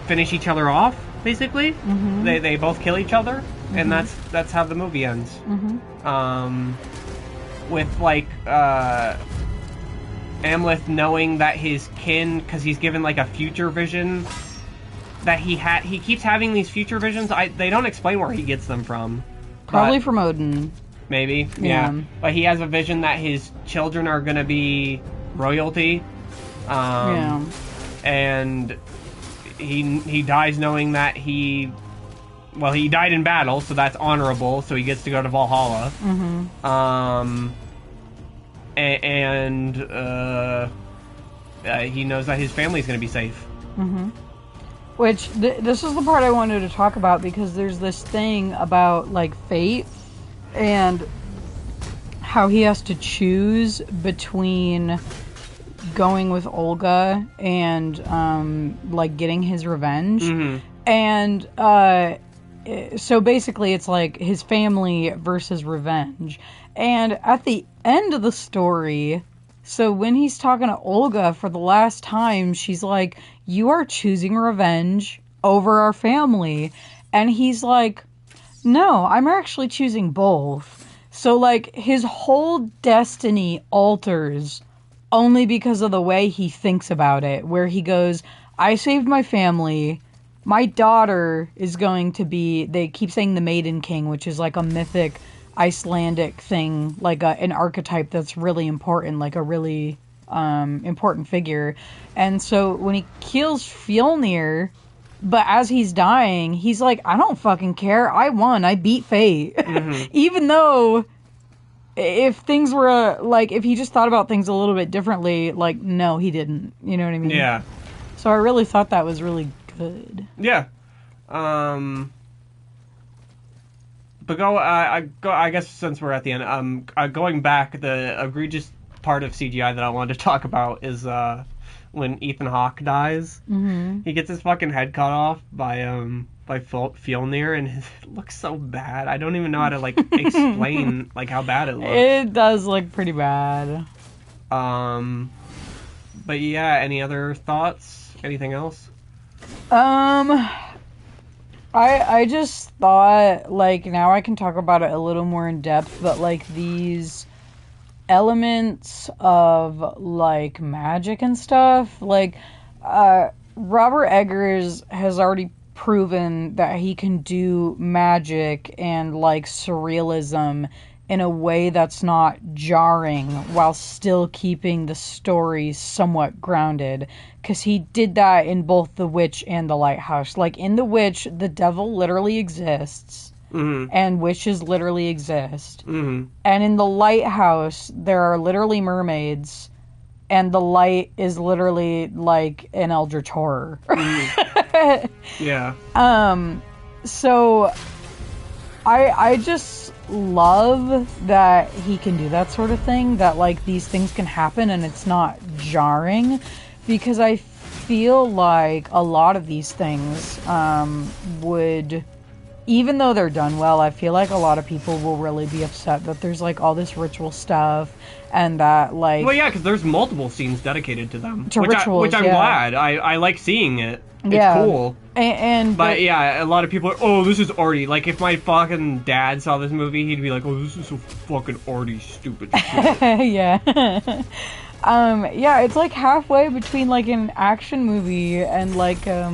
Speaker 1: finish each other off. Basically, they both kill each other, and that's how the movie ends. With like Amleth knowing that his kin, because he's given like a future vision that he keeps having these future visions. They don't explain where he gets them from.
Speaker 2: Probably from Odin.
Speaker 1: Maybe, yeah. But he has a vision that his children are gonna be royalty. And he dies knowing that he died in battle, so that's honorable. So he gets to go to Valhalla. And he knows that his family's gonna be safe.
Speaker 2: Which, this is the part I wanted to talk about, because there's this thing about, like, fate and how he has to choose between going with Olga and, like, getting his revenge. And, so basically it's like his family versus revenge. And at the end of the story, so when he's talking to Olga for the last time, she's like, you are choosing revenge over our family. And he's like, no, I'm actually choosing both. So, like, his whole destiny alters only because of the way he thinks about it, where he goes, I saved my family. My daughter is going to be, they keep saying the Maiden King, which is like a mythic Icelandic thing, like an archetype that's really important, like a really important figure. And so when he kills Fjolnir, but as he's dying, he's like, I don't fucking care. I won. I beat fate. Even though if things were, like, if he just thought about things a little bit differently, like, no, he didn't. You know what I mean?
Speaker 1: Yeah.
Speaker 2: So I really thought that was really good.
Speaker 1: Yeah. But I guess since we're at the end, going back, the egregious part of CGI that I wanted to talk about is when Ethan Hawke dies. He gets his fucking head cut off by Fjolnir, and it looks so bad. I don't even know how to, like, explain, like, how bad it looks.
Speaker 2: It does look pretty bad.
Speaker 1: But yeah, any other thoughts? Anything else?
Speaker 2: I just thought, like, now I can talk about it a little more in depth, but, like, these elements of, like, magic and stuff, like, Robert Eggers has already proven that he can do magic and, like, surrealism in a way that's not jarring while still keeping the story somewhat grounded. Because he did that in both The Witch and The Lighthouse. Like, in The Witch, the devil literally exists. And witches literally exist. And in The Lighthouse, there are literally mermaids. And the light is literally, like, an eldritch horror.
Speaker 1: Yeah.
Speaker 2: So I just love that he can do that sort of thing, that, like, these things can happen and it's not jarring, because I feel like a lot of these things would, even though they're done well, I feel like a lot of people will really be upset that there's, like, all this ritual stuff, and that, like...
Speaker 1: Well, yeah, because there's multiple scenes dedicated to them.
Speaker 2: To rituals,
Speaker 1: which I'm glad. I like seeing it. It's cool.
Speaker 2: But
Speaker 1: yeah, a lot of people are, oh, this is arty. Like, if my fucking dad saw this movie, he'd be like, oh, this is so fucking arty, stupid shit.
Speaker 2: Yeah. Yeah, it's like halfway between, like, an action movie and, like, I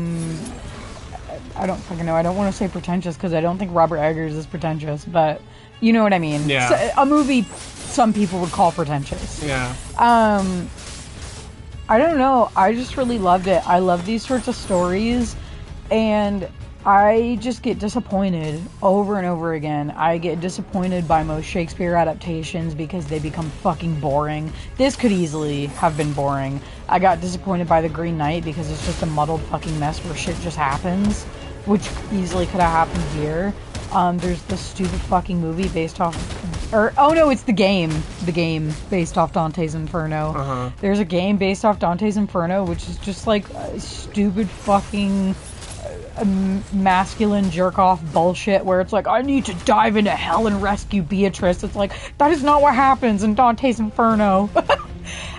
Speaker 2: don't fucking know. I don't want to say pretentious, because I don't think Robert Eggers is pretentious, but you know what I mean.
Speaker 1: Yeah.
Speaker 2: So, a movie some people would call pretentious.
Speaker 1: Yeah.
Speaker 2: I don't know. I just really loved it. I love these sorts of stories, and I just get disappointed over and over again. I get disappointed by most Shakespeare adaptations because they become fucking boring. This could easily have been boring. I got disappointed by The Green Knight because it's just a muddled fucking mess where shit just happens, which easily could have happened here. There's the stupid fucking movie based off, oh no, it's the game based off Dante's Inferno. There's a game based off Dante's Inferno, which is just like stupid fucking masculine jerk-off bullshit where it's like, I need to dive into hell and rescue Beatrice. It's like, that is not what happens in Dante's Inferno.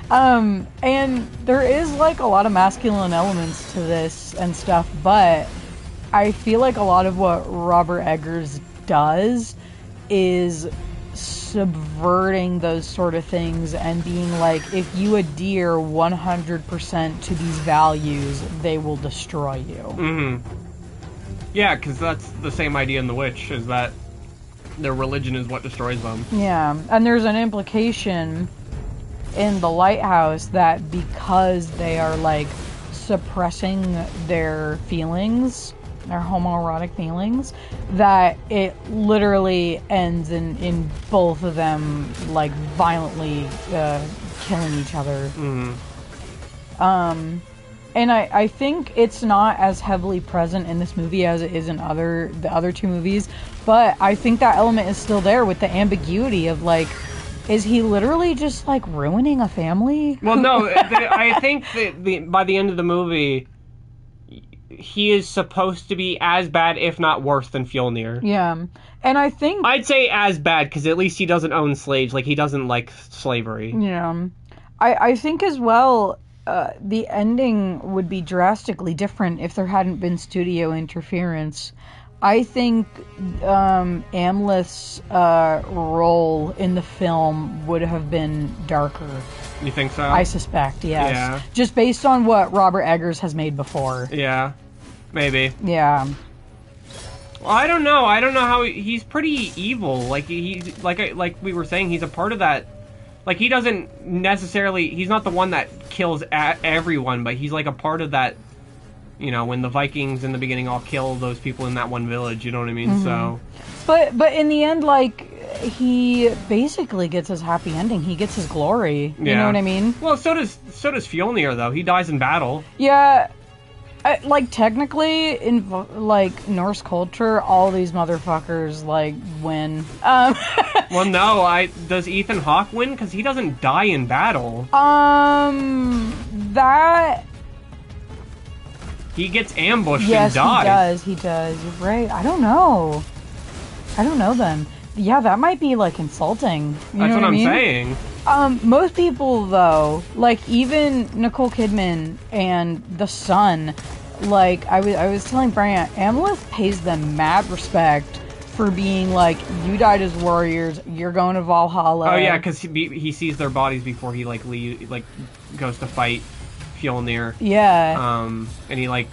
Speaker 2: And there is like a lot of masculine elements to this and stuff, but I feel like a lot of what Robert Eggers does is subverting those sort of things and being like, if you adhere 100% to these values, they will destroy you.
Speaker 1: Yeah, because that's the same idea in The Witch, is that their religion is what destroys them.
Speaker 2: Yeah, and there's an implication in The Lighthouse that because they are like suppressing their feelings, their homoerotic feelings, that it literally ends in both of them like violently killing each other. And I think it's not as heavily present in this movie as it is in the other two movies, but I think that element is still there with the ambiguity of like, is he literally just like ruining a family?
Speaker 1: Well, no, I think that by the end of the movie, he is supposed to be as bad, if not worse, than Fjolnir.
Speaker 2: Yeah, and I think
Speaker 1: I'd say as bad because at least he doesn't own slaves. Like, he doesn't like slavery.
Speaker 2: Yeah, I think as well. The ending would be drastically different if there hadn't been studio interference. I think Amleth's role in the film would have been darker.
Speaker 1: You think so?
Speaker 2: I suspect, yes.
Speaker 1: Yeah.
Speaker 2: Just based on what Robert Eggers has made before.
Speaker 1: Yeah, maybe.
Speaker 2: Yeah.
Speaker 1: Well, I don't know. I don't know how he's pretty evil. Like he's like we were saying, he's a part of that. Like, he doesn't necessarily... He's not the one that kills everyone, but he's, like, a part of that... You know, when the Vikings in the beginning all kill those people in that one village, you know what I mean? So...
Speaker 2: But in the end, like, he basically gets his happy ending. He gets his glory. You know what I mean?
Speaker 1: Well, so does Fjolnir, though. He dies in battle.
Speaker 2: Yeah... like, technically, in, like, Norse culture, all these motherfuckers, like, win.
Speaker 1: Well, no, does Ethan Hawke win? Because he doesn't die in battle.
Speaker 2: That...
Speaker 1: He gets ambushed and dies.
Speaker 2: Yes, he does. You're right. I don't know then. Yeah, that might be, like, insulting.
Speaker 1: That's what I'm saying.
Speaker 2: Most people, though, like, even Nicole Kidman and the son, like, I was telling Brian, Amleth pays them mad respect for being like, you died as warriors, you're going to Valhalla.
Speaker 1: Oh, yeah, because he sees their bodies before he, like, goes to fight Fjolnir.
Speaker 2: Yeah.
Speaker 1: And he, like...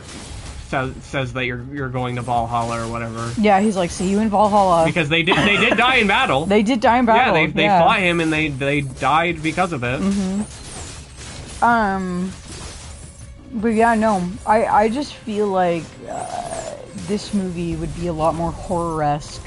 Speaker 1: says that you're going to Valhalla or whatever.
Speaker 2: Yeah, he's like, see you in Valhalla.
Speaker 1: Because they did die in battle.
Speaker 2: They did die in battle.
Speaker 1: Yeah, they fought him and they died because of it.
Speaker 2: But yeah, no, I just feel like this movie would be a lot more horror-esque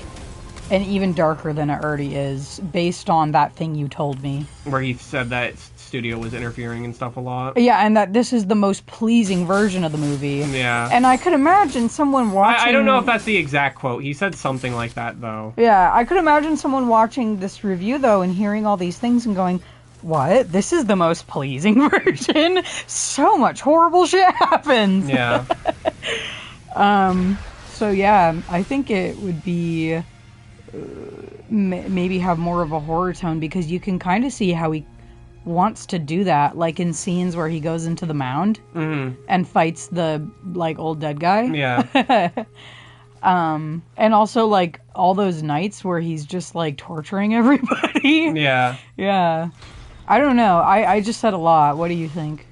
Speaker 2: and even darker than it already is, based on that thing you told me.
Speaker 1: Where he said that studio was interfering and stuff a lot.
Speaker 2: Yeah, and that this is the most pleasing version of the movie.
Speaker 1: Yeah.
Speaker 2: And I could imagine someone watching...
Speaker 1: I don't know if that's the exact quote. He said something like that, though.
Speaker 2: Yeah, I could imagine someone watching this review, though, and hearing all these things and going, what? This is the most pleasing version? So much horrible shit happens!
Speaker 1: Yeah.
Speaker 2: So yeah, I think it would be... maybe have more of a horror tone, because you can kind of see how he wants to do that, like in scenes where he goes into the mound and fights the, like, old dead guy.
Speaker 1: Yeah.
Speaker 2: And also, like, all those nights where he's just, like, torturing everybody.
Speaker 1: Yeah.
Speaker 2: Yeah. I don't know. I just said a lot. What do you think?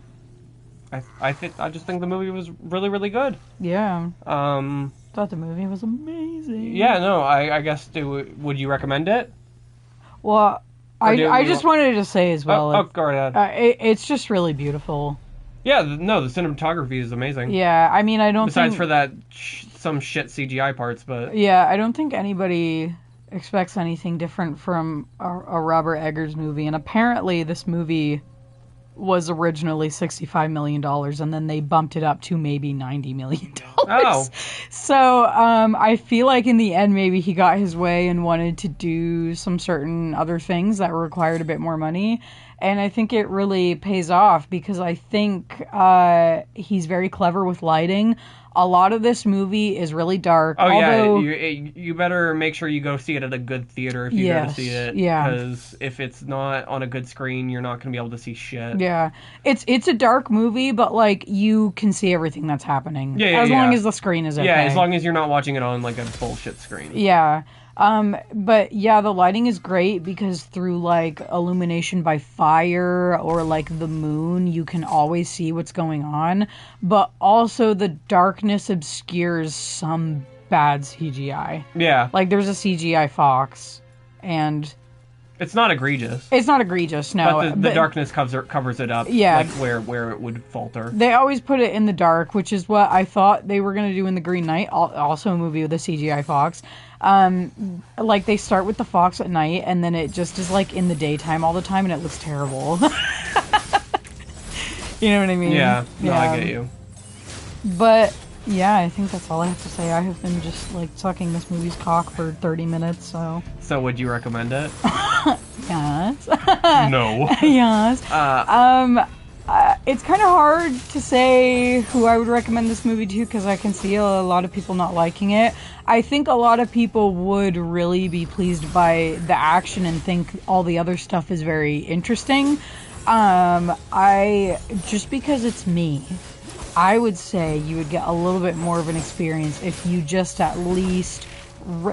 Speaker 1: I just think the movie was really, really good.
Speaker 2: Yeah. Thought the movie was amazing.
Speaker 1: Yeah, no, I guess, would you recommend it?
Speaker 2: Well, I just wanted to say as well.
Speaker 1: Go ahead.
Speaker 2: It's just really beautiful.
Speaker 1: Yeah, no, the cinematography is amazing.
Speaker 2: Yeah, I mean, I don't
Speaker 1: Besides
Speaker 2: think...
Speaker 1: for that, some shit CGI parts, but...
Speaker 2: Yeah, I don't think anybody expects anything different from a Robert Eggers movie, and apparently this movie was originally $65 million, and then they bumped it up to maybe $90 million.
Speaker 1: Oh.
Speaker 2: So I feel like in the end, maybe he got his way and wanted to do some certain other things that required a bit more money. And I think it really pays off because I think he's very clever with lighting. A lot of this movie is really dark.
Speaker 1: Oh,
Speaker 2: although,
Speaker 1: yeah. You better make sure you go see it at a good theater if you go to see it.
Speaker 2: Yeah.
Speaker 1: Because if it's not on a good screen, you're not going to be able to see shit.
Speaker 2: Yeah. It's a dark movie, but, like, you can see everything that's happening.
Speaker 1: Yeah,
Speaker 2: as long as the screen is okay.
Speaker 1: Yeah, as long as you're not watching it on, like, a bullshit screen.
Speaker 2: Yeah. But yeah, the lighting is great because through like illumination by fire or like the moon, you can always see what's going on. But also the darkness obscures some bad CGI.
Speaker 1: Yeah.
Speaker 2: Like there's a CGI fox and...
Speaker 1: It's not egregious.
Speaker 2: It's not egregious, no.
Speaker 1: But the darkness covers it up.
Speaker 2: Yeah.
Speaker 1: Like where it would falter.
Speaker 2: They always put it in the dark, which is what I thought they were going to do in The Green Knight, also a movie with a CGI fox. Like they start with the fox at night and then it just is like in the daytime all the time and it looks terrible. You know what I mean?
Speaker 1: Yeah. No, I get you.
Speaker 2: But yeah, I think that's all I have to say. I have been just like sucking this movie's cock for 30 minutes, so.
Speaker 1: So would you recommend it?
Speaker 2: Yes.
Speaker 1: No.
Speaker 2: Yes. It's kind of hard to say who I would recommend this movie to because I can see a lot of people not liking it. I think a lot of people would really be pleased by the action and think all the other stuff is very interesting. Just because it's me, I would say you would get a little bit more of an experience if you just at least...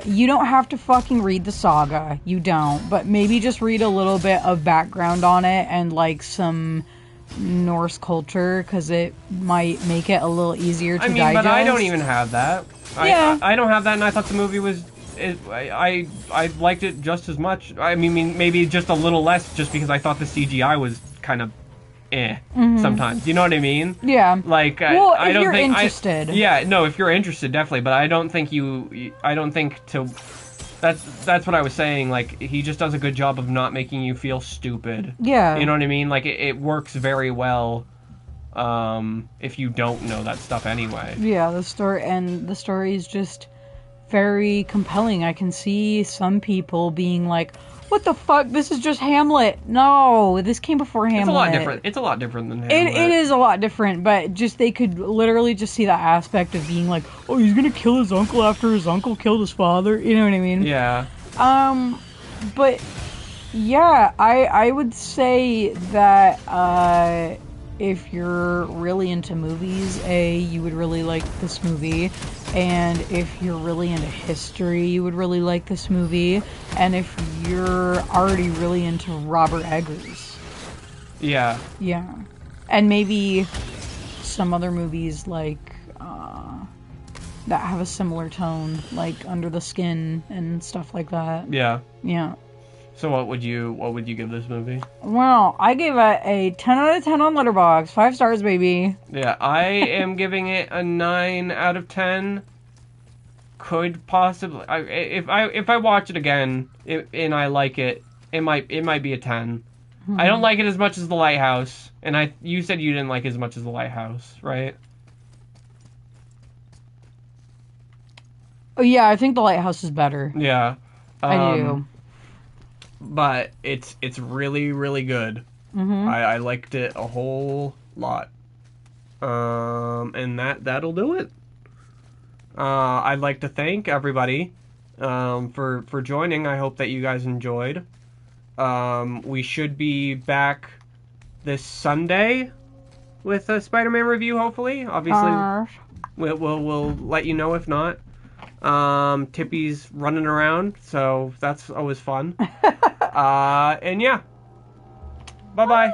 Speaker 2: You don't have to fucking read the saga. You don't. But maybe just read a little bit of background on it and like some Norse culture because it might make it a little easier to digest.
Speaker 1: But I don't even have that.
Speaker 2: Yeah.
Speaker 1: I don't have that, and I thought the movie was... I liked it just as much. I mean, maybe just a little less just because I thought the CGI was kind of sometimes. You know what I mean?
Speaker 2: Yeah.
Speaker 1: Like,
Speaker 2: well,
Speaker 1: I
Speaker 2: if
Speaker 1: don't
Speaker 2: you're
Speaker 1: think...
Speaker 2: interested.
Speaker 1: If you're interested, definitely. But I don't think That's what I was saying. Like, he just does a good job of not making you feel stupid.
Speaker 2: Yeah.
Speaker 1: You know what I mean? Like, it works very well if you don't know that stuff anyway.
Speaker 2: Yeah, the story is just very compelling. I can see some people being like, what the fuck? This is just Hamlet. No, this came before Hamlet.
Speaker 1: It's a lot different than Hamlet.
Speaker 2: It is a lot different, but just they could literally just see that aspect of being like, oh, he's gonna kill his uncle after his uncle killed his father. You know what I mean?
Speaker 1: Yeah.
Speaker 2: But yeah, I would say that if you're really into movies, you would really like this movie. And if you're really into history, you would really like this movie. And if you're already really into Robert Eggers.
Speaker 1: Yeah.
Speaker 2: Yeah. And maybe some other movies like that have a similar tone, like Under the Skin and stuff like that.
Speaker 1: Yeah.
Speaker 2: Yeah.
Speaker 1: So what would you give this movie?
Speaker 2: Well, I gave it a 10 out of 10 on Letterboxd. 5 stars, baby.
Speaker 1: Yeah, I am giving it a 9 out of 10. Could possibly... If I watch it again and I like it, it might be a 10. Mm-hmm. I don't like it as much as The Lighthouse. And you said you didn't like it as much as The Lighthouse, right?
Speaker 2: Oh, yeah, I think The Lighthouse is better.
Speaker 1: Yeah.
Speaker 2: I do.
Speaker 1: But it's really, really good.
Speaker 2: Mm-hmm.
Speaker 1: I liked it a whole lot. And that'll do it. I'd like to thank everybody for joining. I hope that you guys enjoyed. We should be back this Sunday with a Spider-Man review, hopefully. Obviously, we'll let you know if not. Tippy's running around, so that's always fun. And yeah. Bye-bye.